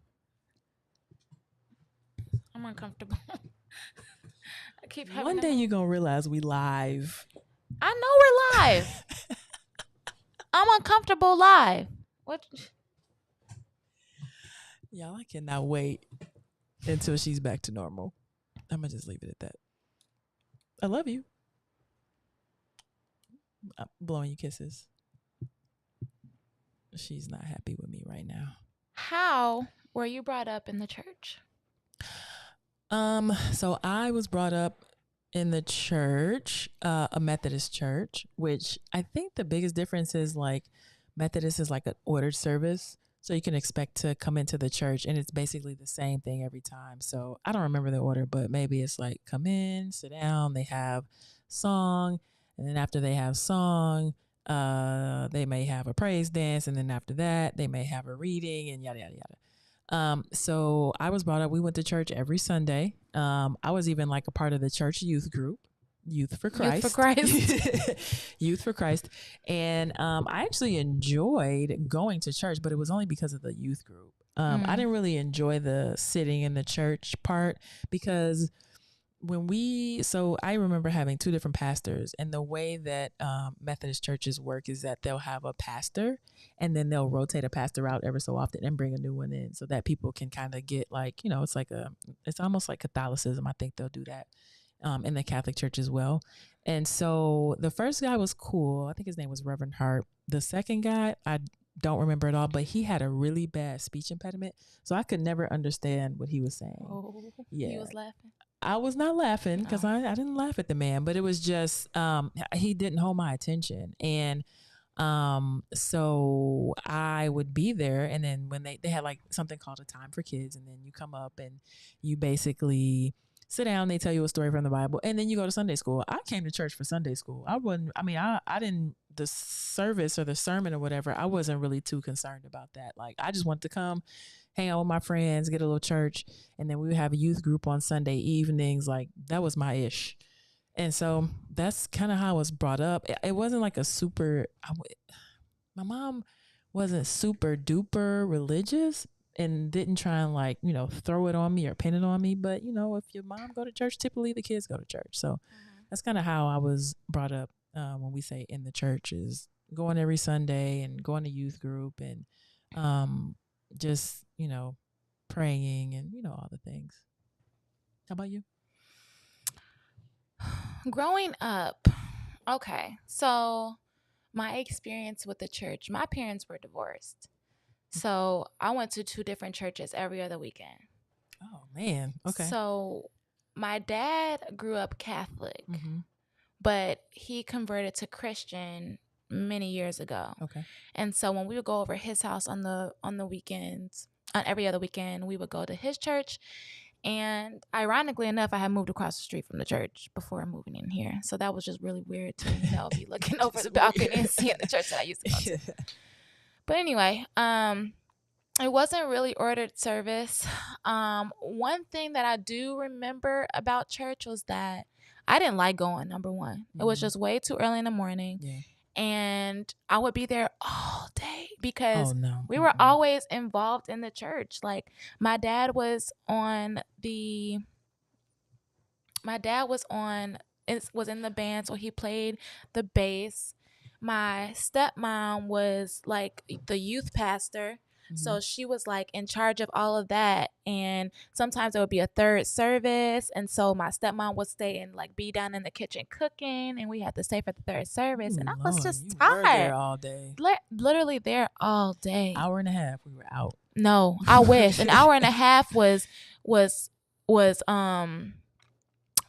I'm uncomfortable. I keep having. One day you're gonna realize we live. I know we're live. I'm uncomfortable live. What? Y'all, I cannot wait until she's back to normal. I'm going to just leave it at that. I love you. I'm blowing you kisses. She's not happy with me right now. How were you brought up in the church? So I was brought up in the church, a Methodist church, which I think the biggest difference is like Methodist is like an ordered service. So you can expect to come into the church and it's basically the same thing every time. So I don't remember the order, but maybe it's like come in, sit down, they have song, and then after they have song, they may have a praise dance, and then after that, they may have a reading and yada yada yada. So I was brought up, we went to church every Sunday. I was even like a part of the church youth group, Youth for Christ. Youth for Christ. Youth for Christ. And I actually enjoyed going to church, but it was only because of the youth group. I didn't really enjoy the sitting in the church part because so I remember having two different pastors, and the way that Methodist churches work is that they'll have a pastor and then they'll rotate a pastor out ever so often and bring a new one in so that people can kind of get like, it's almost like Catholicism. I think they'll do that in the Catholic Church as well. And so the first guy was cool. I think his name was Reverend Hart. The second guy, I don't remember at all, but he had a really bad speech impediment. So I could never understand what he was saying. Oh, yeah. He was laughing. I was not laughing because I didn't laugh at the man, but it was just, he didn't hold my attention. And so I would be there, and then when they had like something called a time for kids, and then you come up and you basically sit down, they tell you a story from the Bible, and then you go to Sunday school. I came to church for Sunday school. I didn't, the service or the sermon or whatever, I wasn't really too concerned about that. Like, I just wanted to come, hang out with my friends, get a little church, and then we would have a youth group on Sunday evenings. Like, that was my ish. And so that's kind of how I was brought up. It wasn't like a super, my mom wasn't super duper religious and didn't try and like, throw it on me or pin it on me. But, if your mom go to church, typically the kids go to church. So that's kind of how I was brought up when we say in the church, is going every Sunday and going to youth group and just, praying and, all the things. How about you? Growing up, okay, so my experience with the church, my parents were divorced. So I went to 2 different churches every other weekend. Oh, man. Okay. So my dad grew up Catholic, but he converted to Christian many years ago. Okay. And so when we would go over his house on the weekends, on every other weekend, we would go to his church. And ironically enough, I had moved across the street from the church before moving in here. So that was just really weird to be looking over the balcony and seeing the church that I used to go to. But anyway, it wasn't really ordered service. One thing that I do remember about church was that I didn't like going, number one. It was just way too early in the morning. Yeah. And I would be there all day because we were always involved in the church. Like, my dad was in the band, so he played the bass. My stepmom was like the youth pastor. So she was like in charge of all of that. And sometimes there would be a third service. And so my stepmom would stay and like be down in the kitchen cooking. And we had to stay for the third service. And I was just tired. Were there all day. Literally there all day. Hour and a half we were out. No, I wish. An hour and a half was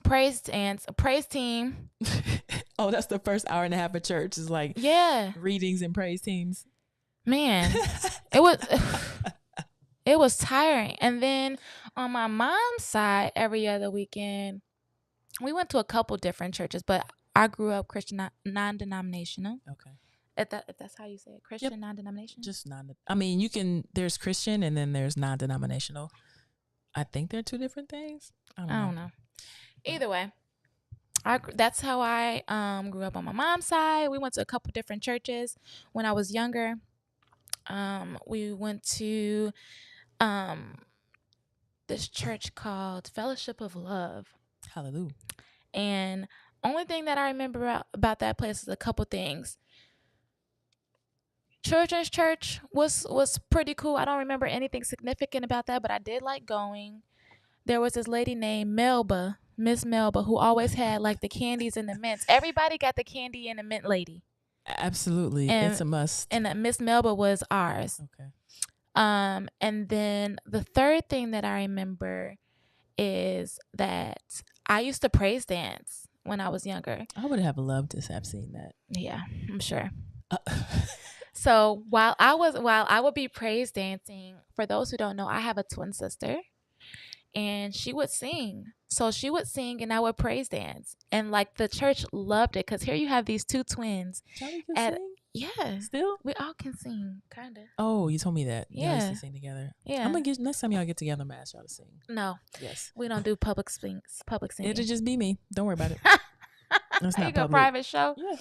praise team. Oh, that's the first hour and a half of church, is like readings and praise teams. Man, it was tiring. And then on my mom's side, every other weekend, we went to a couple different churches, but I grew up Christian, non-denominational. Okay. If that's how you say it, Christian, non-denominational? Just there's Christian and then there's non-denominational. I think they're 2 different things. I don't know. Either way. That's how I grew up on my mom's side. We went to a couple different churches when I was younger. We went to this church called Fellowship of Love. Hallelujah. And only thing that I remember about that place is a couple things. Children's church was pretty cool. I don't remember anything significant about that, but I did like going. There was this lady named Miss Melba, who always had like the candies and the mints. Everybody got the candy and the mint lady. Absolutely. It's a must. And Miss Melba was ours. Okay. And then the third thing that I remember is that I used to praise dance when I was younger. I would have loved to have seen that. Yeah, I'm sure. So while I would be praise dancing, for those who don't know, I have a twin sister, and she would sing. So she would sing and I would praise dance. And like the church loved it because here you have these two twins. Kelly can at, sing? Yeah. Still? We all can sing, kind of. Oh, you told me that. Yeah. Y'all used to sing together. Yeah. I'm going to get, next time y'all get together, I'm going to ask y'all to sing. No. Yes. We don't do public singing. It'll just be me. Don't worry about it. It's not you go public. private show? Yeah.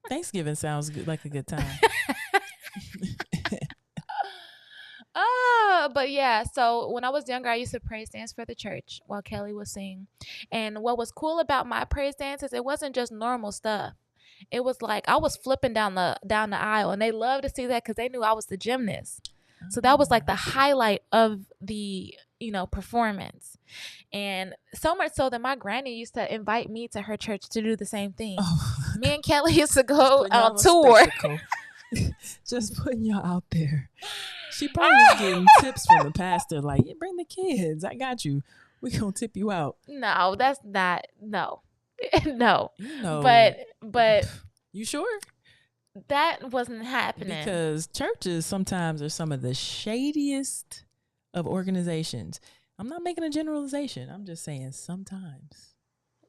Thanksgiving sounds good, like a good time. But yeah, so when I was younger, I used to praise dance for the church while Kelly was singing. And what was cool about my praise dances, it wasn't just normal stuff. It was like I was flipping down the aisle, and they loved to see that because they knew I was the gymnast. So that was like the highlight of the performance. And so much so that my granny used to invite me to her church to do the same thing. Me and Kelly used to go on tour. Just putting y'all out there. She probably was getting tips from the pastor, like, yeah, bring the kids. I got you. We gonna tip you out. No, that's not. No. No. But you sure? That wasn't happening. Because churches sometimes are some of the shadiest of organizations. I'm not making a generalization. I'm just saying sometimes.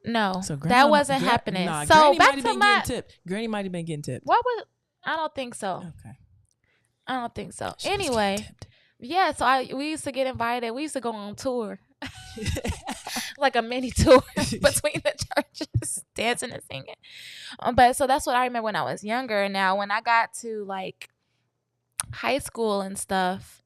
No, so that wasn't happening. So back to my Granny might have been getting tipped. What was? I don't think so. Okay. I don't think so. Anyway, yeah. So we used to get invited. We used to go on tour, like a mini tour between the churches, dancing and singing. But so that's what I remember when I was younger. Now, when I got to like high school and stuff,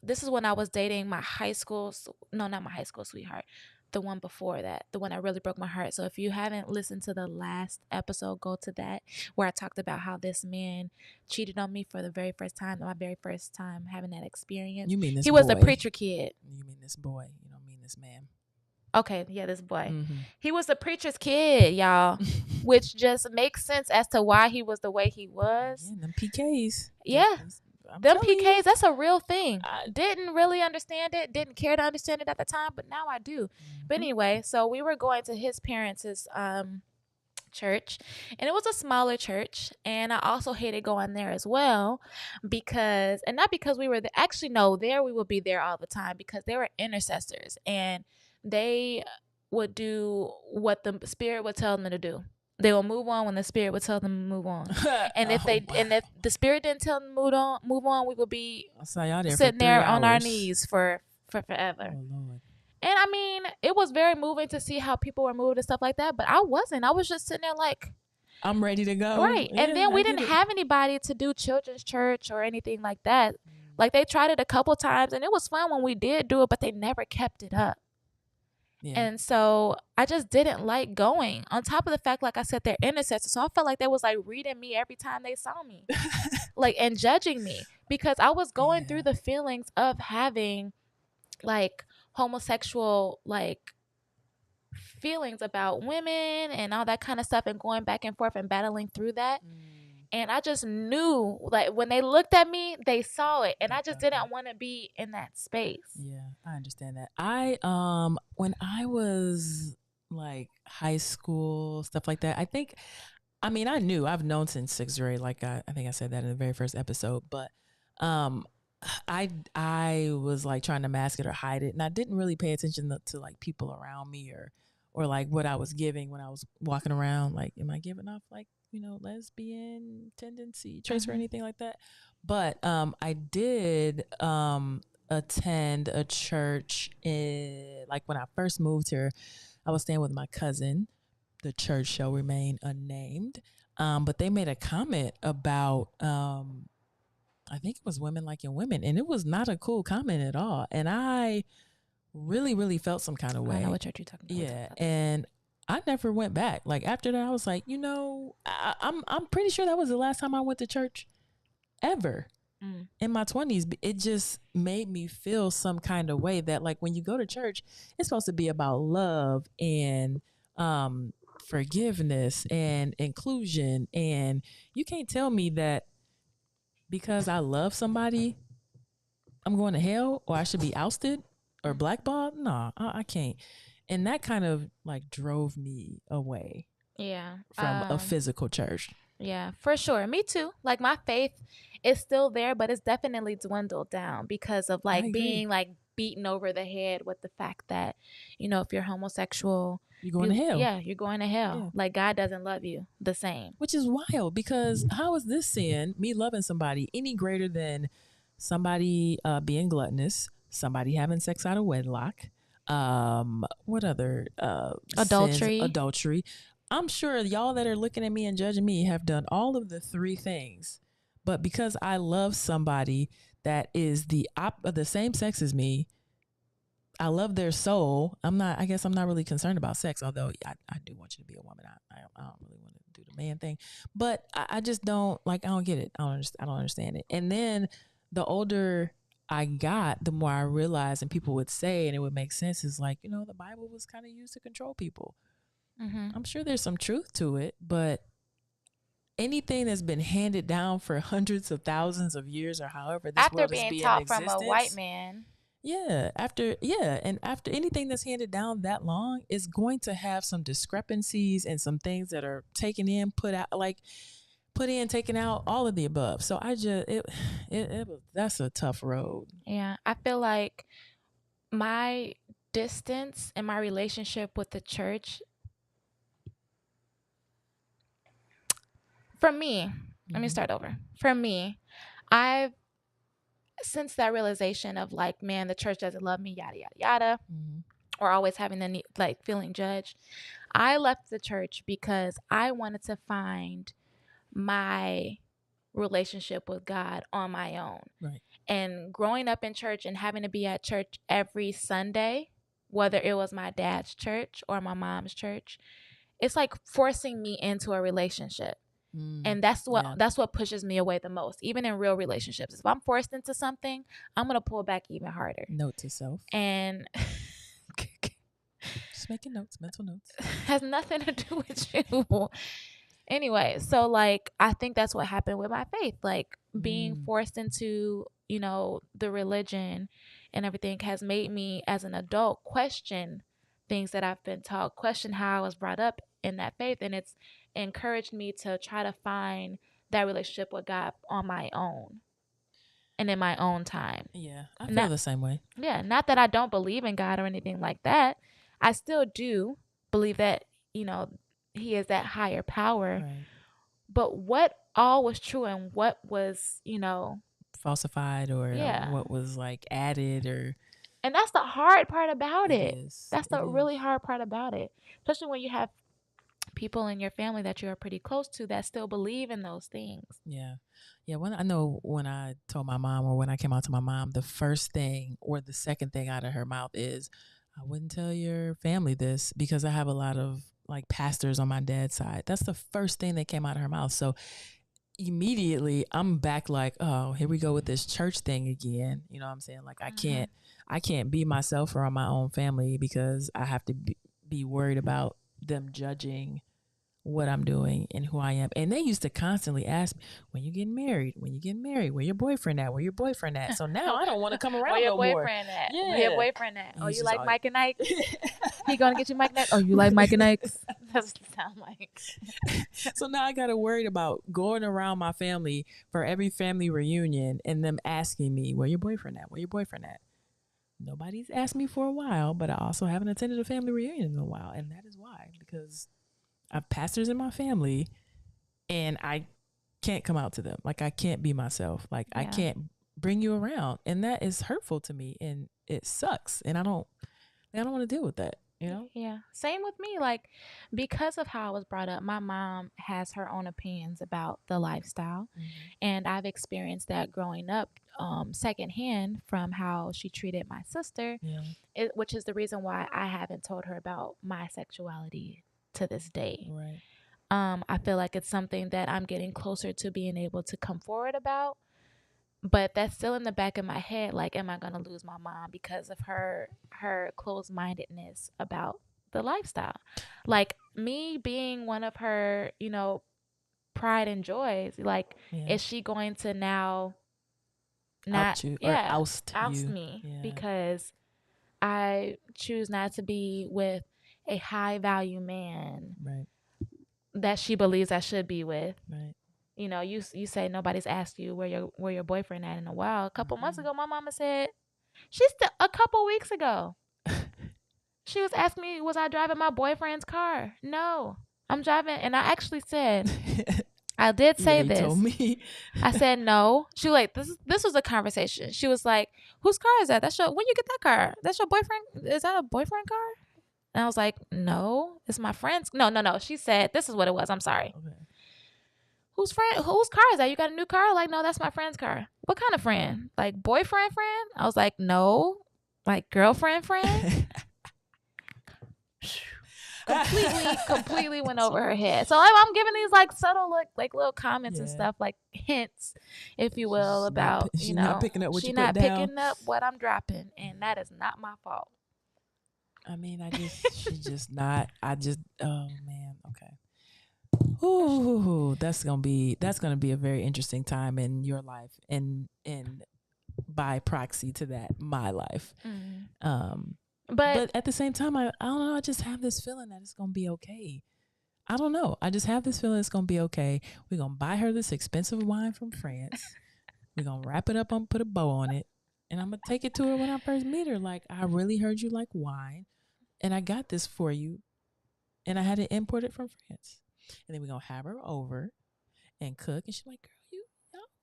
this is when I was dating my high school. No, not my high school sweetheart. The one before that, the one that really broke my heart. So if you haven't listened to the last episode, go to that, where I talked about how this man cheated on me for the very first time, my very first time having that experience. You mean this boy? He was a preacher kid. You mean this boy? You don't mean this man. Okay, yeah, this boy. Mm-hmm. He was a preacher's kid, y'all, which just makes sense as to why he was the way he was. Yeah, them PKs. Yeah. Them PKs, that's a real thing. I didn't really understand it, didn't care to understand it at the time, but now I do. Mm-hmm. But anyway, so we were going to his parents' church, and it was a smaller church, and I also hated going there as well because, and not because we were there, actually no, there we would be there all the time because they were intercessors, and they would do what the Spirit would tell them to do. They will move on when the Spirit would tell them to move on. And if if the Spirit didn't tell them to move on, we would be sitting there on our knees for forever. Oh, Lord. And I mean, it was very moving to see how people were moved and stuff like that. But I wasn't. I was just sitting there like, I'm ready to go. Right. Yeah, and then we didn't have anybody to do children's church or anything like that. Like they tried it a couple times and it was fun when we did do it, but they never kept it up. Yeah. And so I just didn't like going. On top of the fact, like I said, they're intercessors. So I felt like they was like reading me every time they saw me. Like, and judging me. Because I was going through the feelings of having like homosexual like feelings about women and all that kind of stuff and going back and forth and battling through that. And I just knew, like, when they looked at me, they saw it. And I just didn't want to be in that space. Yeah, I understand that. When I was, like, high school, stuff like that, I've known since sixth grade. Like, I think I said that in the very first episode. But I was, like, trying to mask it or hide it. And I didn't really pay attention to like, people around me or like, what I was giving when I was walking around. Like, am I giving off, like, lesbian tendency traits or anything like that. But I did attend a church like when I first moved here. I was staying with my cousin. The church shall remain unnamed. But they made a comment about I think it was women liking women, and it was not a cool comment at all. And I really, really felt some kind of way. I know what church you're talking about. Yeah, and I never went back. Like after that, I was like, I'm pretty sure that was the last time I went to church ever in my 20s. It just made me feel some kind of way that, like, when you go to church, it's supposed to be about love and forgiveness and inclusion. And you can't tell me that because I love somebody I'm going to hell or I should be ousted or blackballed. No, I can't. And that kind of like drove me away Yeah. from a physical church. Yeah, for sure. Me too. Like my faith is still there, but it's definitely dwindled down because of like being like beaten over the head with the fact that, you know, if you're homosexual, you're going to hell. Yeah, you're going to hell. Yeah. Like God doesn't love you the same. Which is wild because how is this sin, me loving somebody, any greater than somebody being gluttonous, somebody having sex out of wedlock, what other adultery. Sins? Adultery. I'm sure y'all that are looking at me and judging me have done all of the three things. But because I love somebody that is the same sex as me, I love their soul. I guess I'm not really concerned about sex, although I do want you to be a woman. I don't really want to do the man thing. But I just don't, like, I don't get it. I don't understand it. And then the older I got, the more I realized, and people would say, and it would make sense, is like, you know, the Bible was kind of used to control people. Mm-hmm. I'm sure there's some truth to it, but anything that's been handed down for hundreds of thousands of years or however this after world being is being taught in existence, from a white man. Yeah, after anything that's handed down that long is going to have some discrepancies and some things that are taken in, put out, like put in, taken out, all of the above. So I just that's a tough road. Yeah, I feel like my distance in my relationship with the church, for me, let me start over. For me, I've since that realization of like, man, the church doesn't love me, yada yada yada, or always having the need, like feeling judged, I left the church because I wanted to find my relationship with God on my own. Right. And growing up in church and having to be at church every Sunday, whether it was my dad's church or my mom's church, it's like forcing me into a relationship. And that's what pushes me away the most, even in real relationships. If I'm forced into something, I'm going to pull back even harder. Note to self. And just making notes, mental notes. Has nothing to do with you. Anyway, so like I think that's what happened with my faith. Like being forced into, you know, the religion and everything has made me as an adult question things that I've been taught, question how I was brought up in that faith, and it's encouraged me to try to find that relationship with God on my own and in my own time. Yeah, I feel the same way. Yeah, not that I don't believe in God or anything like that. I still do believe that, you know, he is that higher power. Right. But what all was true and what was, you know, falsified or what was like added or... And that's the hard part about it. That's the really hard part about it. Especially when you have people in your family that you're pretty close to that still believe in those things. Yeah. Yeah. When I told my mom, or when I came out to my mom, the first thing or the second thing out of her mouth is, I wouldn't tell your family this because I have a lot of like pastors on my dad's side. That's the first thing that came out of her mouth. So immediately I'm back like, oh, here we go with this church thing again. You know what I'm saying? Like I can't be myself around my own family because I have to be worried about them judging what I'm doing and who I am. And they used to constantly ask me, when you getting married, where your boyfriend at? So now I don't want to come around no more. Where your boyfriend at? Yeah. Where your boyfriend at? Oh, you like Mike and Ike? He gonna get you Mike and Ike? Oh, you like Mike and Ike? That's what it sound like. So now I gotta worry about going around my family for every family reunion and them asking me, where your boyfriend at? Nobody's asked me for a while, but I also haven't attended a family reunion in a while. And that is why, because I have pastors in my family and I can't come out to them. Like I can't be myself. Like I can't bring you around. And that is hurtful to me and it sucks. And I don't want to deal with that, you know? Yeah. Same with me. Like because of how I was brought up, my mom has her own opinions about the lifestyle. And I've experienced that growing up secondhand from how she treated my sister, which is the reason why I haven't told her about my sexuality to this day. Right. I feel like it's something that I'm getting closer to being able to come forward about, but that's still in the back of my head. Like, am I going to lose my mom because of her closed-mindedness about the lifestyle? Like me being one of her, you know, pride and joys. Like, is she going to now not you or yeah oust you. me Yeah. because I choose not to be with a high value man Right. that she believes I should be with. Right. You know, you say nobody's asked you where your boyfriend at in a while. A couple months ago, my mama said she's still a couple weeks ago. She was asking me, was I driving my boyfriend's car? No, I'm driving, and I actually said, I did say You this. told me. I said no. She was like, this was a conversation. She was like, whose car is that? That's your when you get that car? That's your boyfriend? Is that a boyfriend car? And I was like, no, it's my friend's. No. She said, this is what it was. I'm sorry. Okay. Whose car is that? You got a new car? Like, no, that's my friend's car. What kind of friend? Like boyfriend friend? I was like, no. Like girlfriend friend? completely went over her head. So I'm giving these like subtle like little comments and stuff, like hints, if you will, She's about she's not picking up what she's you not put down. picking up what I'm dropping, and that is not my fault. I mean, she's just not. Oh man, okay. Ooh, that's gonna be a very interesting time in your life, and by proxy to that, my life. But at the same time, I don't know. I just have this feeling that it's gonna be okay. I don't know. I just have this feeling it's gonna be okay. We're gonna buy her this expensive wine from France. We're gonna wrap it up and put a bow on it, and I'm gonna take it to her when I first meet her. Like, I really heard you like wine, and I got this for you, and I had to import it from France. And then we're gonna have her over and cook, and she's like,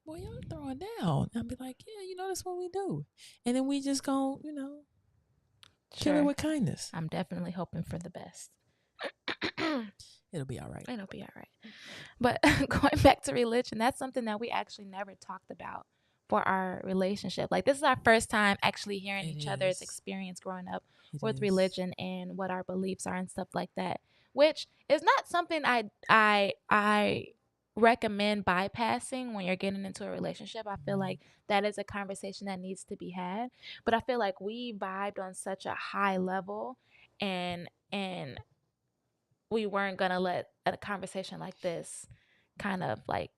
"Girl, y'all throwing down." And I'll be like, "Yeah, that's what we do." And then we just gonna, kill her with kindness. I'm definitely hoping for the best. It'll be all right. It'll be all right. But going back to religion, that's something that we actually never talked about for our relationship. Like, this is our first time actually hearing each other's experience growing up with religion and what our beliefs are and stuff like that, which is not something I recommend bypassing when you're getting into a relationship. I feel like that is a conversation that needs to be had. But I feel like we vibed on such a high level, and we weren't gonna let a conversation like this kind of like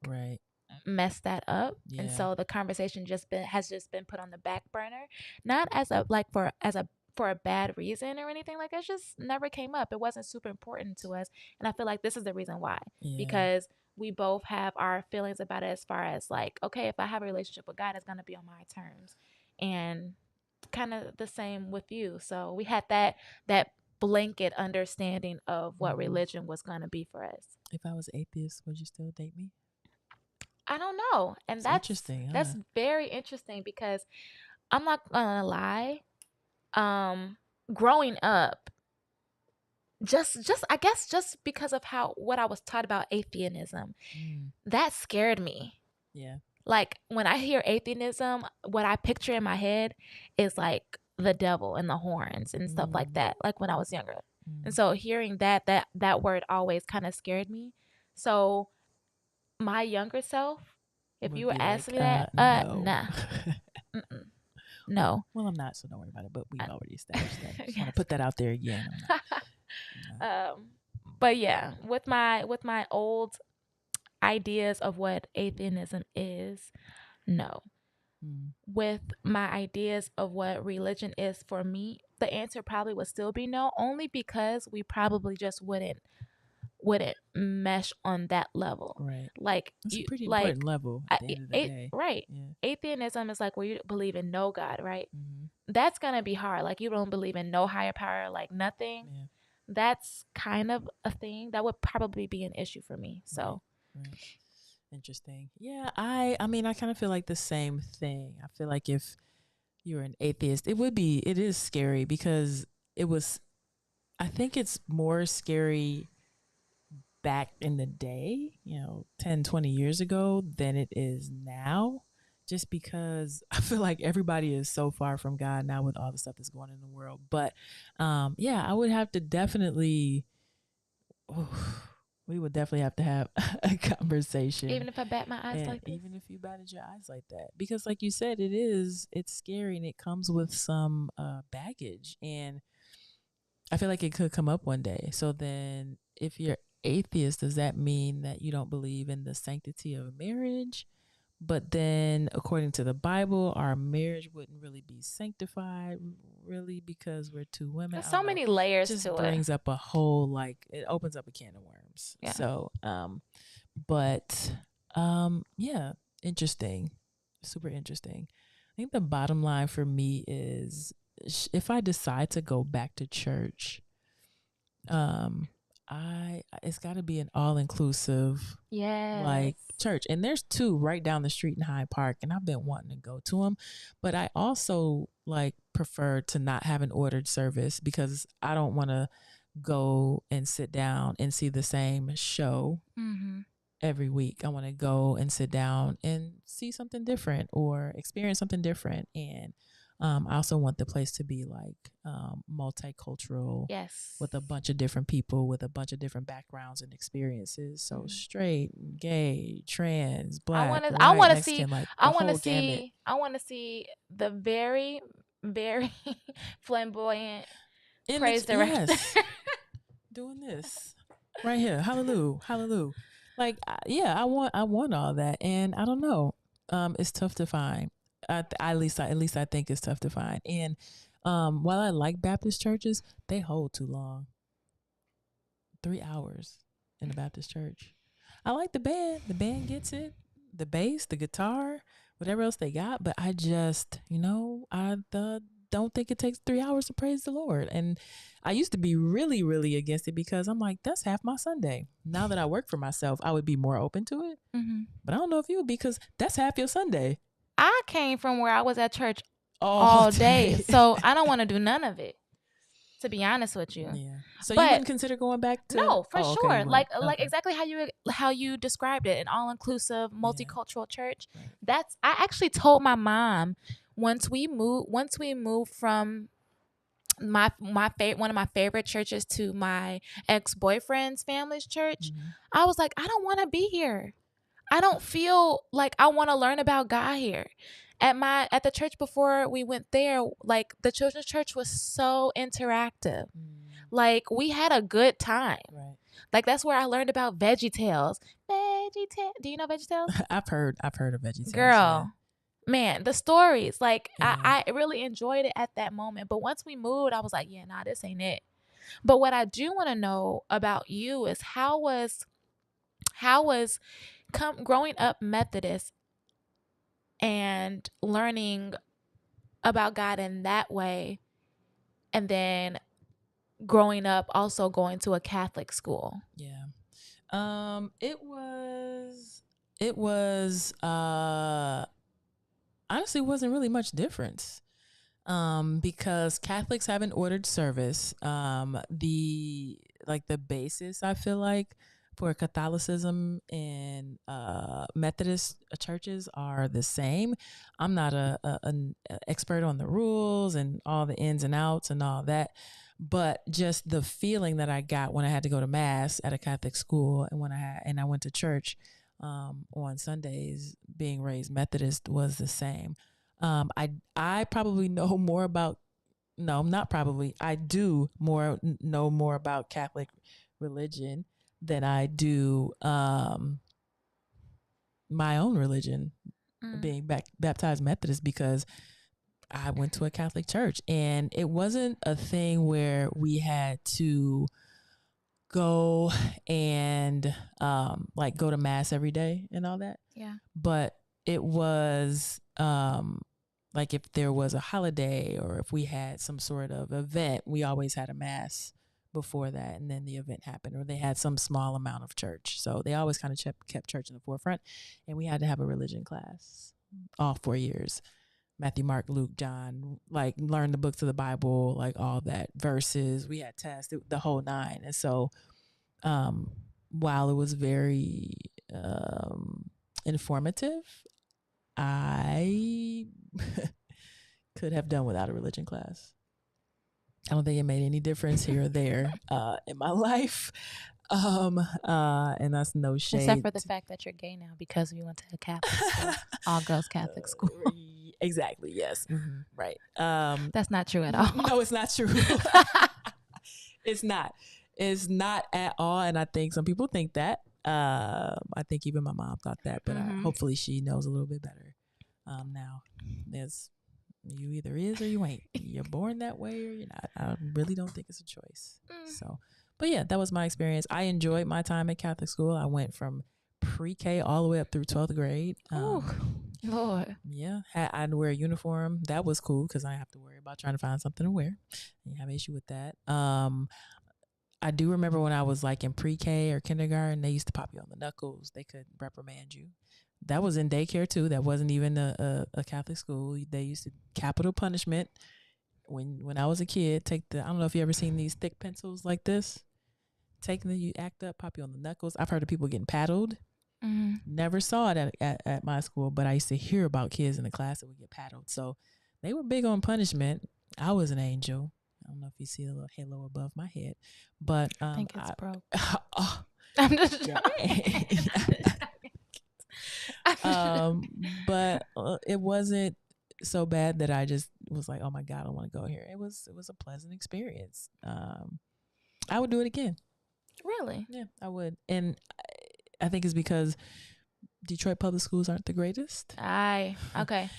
mess that up. Yeah. And so the conversation has been put on the back burner, not as a for a bad reason or anything. Like, it just never came up. It wasn't super important to us, and I feel like this is the reason why. Because we both have our feelings about it, as far as like, okay, if I have a relationship with God, it's gonna be on my terms, and kind of the same with you. So we had that blanket understanding of what religion was going to be for us. If I was atheist, would you still date me? I don't know. And that's interesting. That's very interesting, because I'm not going to lie. Growing up, just I guess just because of what I was taught about atheism, that scared me. Yeah. Like, when I hear atheism, what I picture in my head is like the devil and the horns and stuff like that, like when I was younger. And so hearing that word always kind of scared me. So my younger self, if you were asking me that, no. Nah. No. Well, I'm not, so don't worry about it, but we already established that. Just want to put that out there again. But yeah, with my old ideas of what atheism is, no. With my ideas of what religion is for me, the answer probably would still be no, only because we probably just wouldn't mesh on that level. Right. Like, it's a pretty important level at the end of the day. Right. Yeah. Atheism is like where you believe in no God, right? That's gonna be hard. Like, you don't believe in no higher power, like nothing. Yeah. That's kind of a thing that would probably be an issue for me. So right. Interesting. Yeah, I mean, I kind of feel like the same thing. I feel like if you're an atheist, it is scary, because I think it's more scary back in the day, 10, 20 years ago, than it is now, just because I feel like everybody is so far from God now with all the stuff that's going on in the world. But I would have to definitely we would definitely have to have a conversation. Even if I bat my eyes like this? Even if you batted your eyes like that. Because like you said, it's scary, and it comes with some baggage. And I feel like it could come up one day. So then if you're atheist, does that mean that you don't believe in the sanctity of marriage? But then, according to the Bible, our marriage wouldn't really be sanctified, really, because we're two women. There's so many layers just to it. brings up a whole, like, it opens up a can of worms. Yeah. So, yeah, interesting, super interesting. I think the bottom line for me is, if I decide to go back to church, it's got to be an all-inclusive like church, and there's two right down the street in Hyde Park, and I've been wanting to go to them, but I also like prefer to not have an ordered service because I don't want to go and sit down and see the same show every week. I want to go and sit down and see something different or experience something different. And I also want the place to be like multicultural, with a bunch of different people with a bunch of different backgrounds and experiences. So straight, gay, trans, black, I want to Mexican, see. like I want to see. I want to see the very, very flamboyant praise director doing this right here. Hallelujah, hallelujah. Like, yeah, I want all that, and I don't know. It's tough to find. At least I think it's tough to find. And while I like Baptist churches, they hold too long. 3 hours in a Baptist church. I like the band. The band gets it. The bass, the guitar, whatever else they got. But I just, I don't think it takes 3 hours to praise the Lord. And I used to be really, really against it because I'm like, that's half my Sunday. Now that I work for myself, I would be more open to it. But I don't know if you would, because that's half your Sunday. I came from where I was at church all day, so I don't want to do none of it, to be honest with you. Yeah. So you wouldn't consider going back to? No, for sure. Okay, like exactly how you described it, an all-inclusive, multicultural church. Right. I actually told my mom once we moved from one of my favorite churches to my ex-boyfriend's family's church. I was like, I don't want to be here. I don't feel like I want to learn about God here. At the church before we went there, like the children's church was so interactive. Like we had a good time. Right. Like that's where I learned about VeggieTales. Do you know VeggieTales? I've heard of VeggieTales. Girl, man, the stories. Like I really enjoyed it at that moment. But once we moved, I was like, yeah, nah, this ain't it. But what I do want to know about you is how was growing up Methodist and learning about God in that way, and then growing up also going to a Catholic school. Yeah. It was honestly wasn't really much difference. Because Catholics have an ordered service. The basis, I feel like, for Catholicism and Methodist churches are the same. I'm not an expert on the rules and all the ins and outs and all that, but just the feeling that I got when I had to go to mass at a Catholic school and I went to church on Sundays, being raised Methodist, was the same. I probably know more about. No, not probably. I do know more about Catholic religion than I do my own religion, being baptized Methodist, because I went to a Catholic church, and it wasn't a thing where we had to go and go to mass every day and all that. Yeah. But it was if there was a holiday or if we had some sort of event, we always had a mass before that, and then the event happened, or they had some small amount of church. So they always kind of kept church in the forefront, and we had to have a religion class all 4 years. Matthew, Mark, Luke, John, learn the books of the Bible, all that, verses. We had tests, the whole nine. And so while it was very informative, I could have done without a religion class. I don't think it made any difference here or there in my life. And that's no shade. Except for the fact that you're gay now because you went to a Catholic school, all girls Catholic school. Exactly. Yes. Mm-hmm. Right. That's not true at all. No, it's not true. It's not. It's not at all. And I think some people think that. I think even my mom thought that, but hopefully she knows a little bit better now. There's you either is or you ain't. You're born that way or you're not. I really don't think it's a choice. So, but yeah, that was my experience. I enjoyed my time at Catholic school. I went from pre-K all the way up through 12th grade. Lord. Yeah, I had to wear a uniform. That was cool because I didn't have to worry about trying to find something to wear. I didn't have an issue with that. I do remember when I was like in pre-K or kindergarten, they used to pop you on the knuckles. They could reprimand you. That was in daycare too. That wasn't even a Catholic school. They used to capital punishment. When I was a kid, I don't know if you ever seen these thick pencils like this. You act up, pop you on the knuckles. I've heard of people getting paddled. Never saw it at my school, but I used to hear about kids in the class that would get paddled. So they were big on punishment. I was an angel. I don't know if you see the little halo above my head, but I think it's broke. I'm just but it wasn't so bad that I just was like, oh my God, I want to go here. It was a pleasant experience. I would do it again. Really? Yeah, I would. And I think it's because Detroit public schools aren't the greatest. Okay,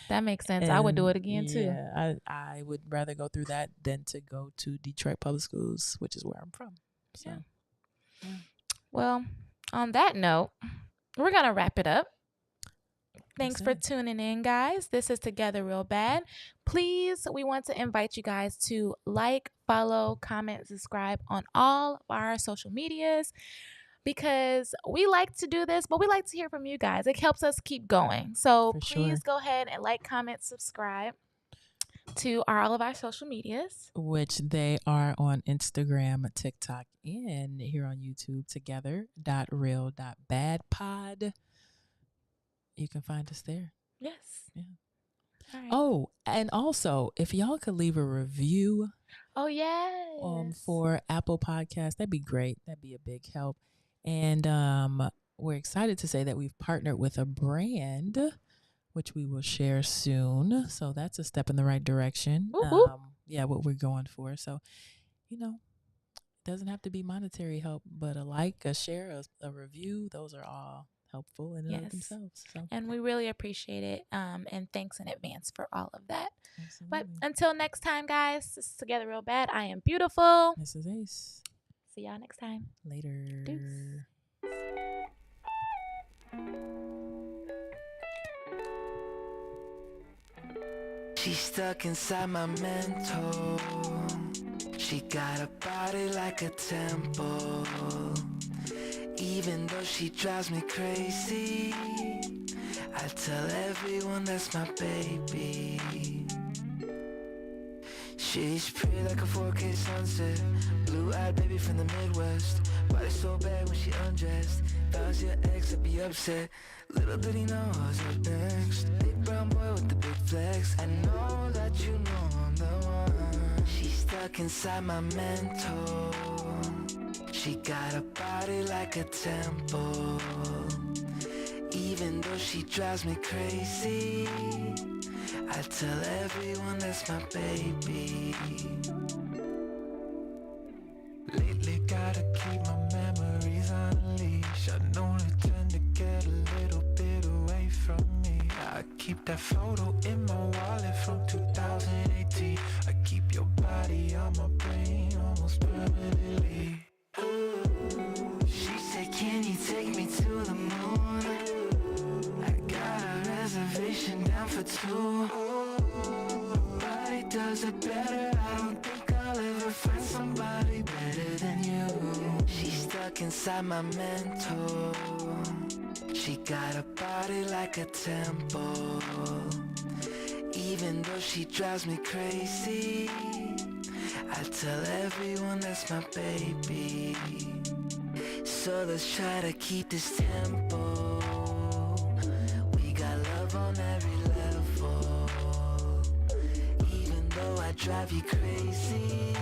that makes sense. I would do it again too. Yeah, I would rather go through that than to go to Detroit public schools, which is where I'm from. So, yeah. Well, on that note, we're gonna wrap it up. Thanks for tuning in, guys. This is Together Real Bad. Please, we want to invite you guys to like, follow, comment, subscribe on all of our social medias because we like to do this, but we like to hear from you guys. It helps us keep going. So please go ahead and like, comment, subscribe to all of our social medias. Which they are on Instagram, TikTok, and here on YouTube, together.real.badpod. You can find us there. Yes. Yeah. All right. Oh, and also, if y'all could leave a review. Oh, yes. For Apple Podcasts, that'd be great. That'd be a big help. And we're excited to say that we've partnered with a brand, which we will share soon. So that's a step in the right direction. Yeah, what we're going for. So, it doesn't have to be monetary help, but a like, a share, a review, those are all helpful in and of themselves. So. And we really appreciate it. And thanks in advance for all of that. Absolutely. But until next time, guys, this is Together Real Bad. I am beautiful. This is Ace. See y'all next time. Later. Deuce. She's stuck inside my mental. She got a body like a temple. Even though she drives me crazy, I tell everyone that's my baby. She's pretty like a 4K sunset, blue-eyed baby from the Midwest. Body so bad when she undressed. If I was your ex, I'd be upset. Little did he know what's up next. Big brown boy with the big flex. I know that you know I'm the one. She's stuck inside my mental. She got a body like a temple. Even though she drives me crazy, I tell everyone that's my baby. Lately gotta keep my memories on a leash. I know they tend to get a little bit away from me. I keep that photo in my wallet from 2018. I keep your body on my brain almost permanently. She said, can you take me to the moon? I got a reservation down for two. Nobody does it better. I don't think I'll ever find somebody better than you. She's stuck inside my mental. She got a body like a temple. Even though she drives me crazy, I tell everyone that's my baby. So let's try to keep this tempo. We got love on every level. Even though I drive you crazy,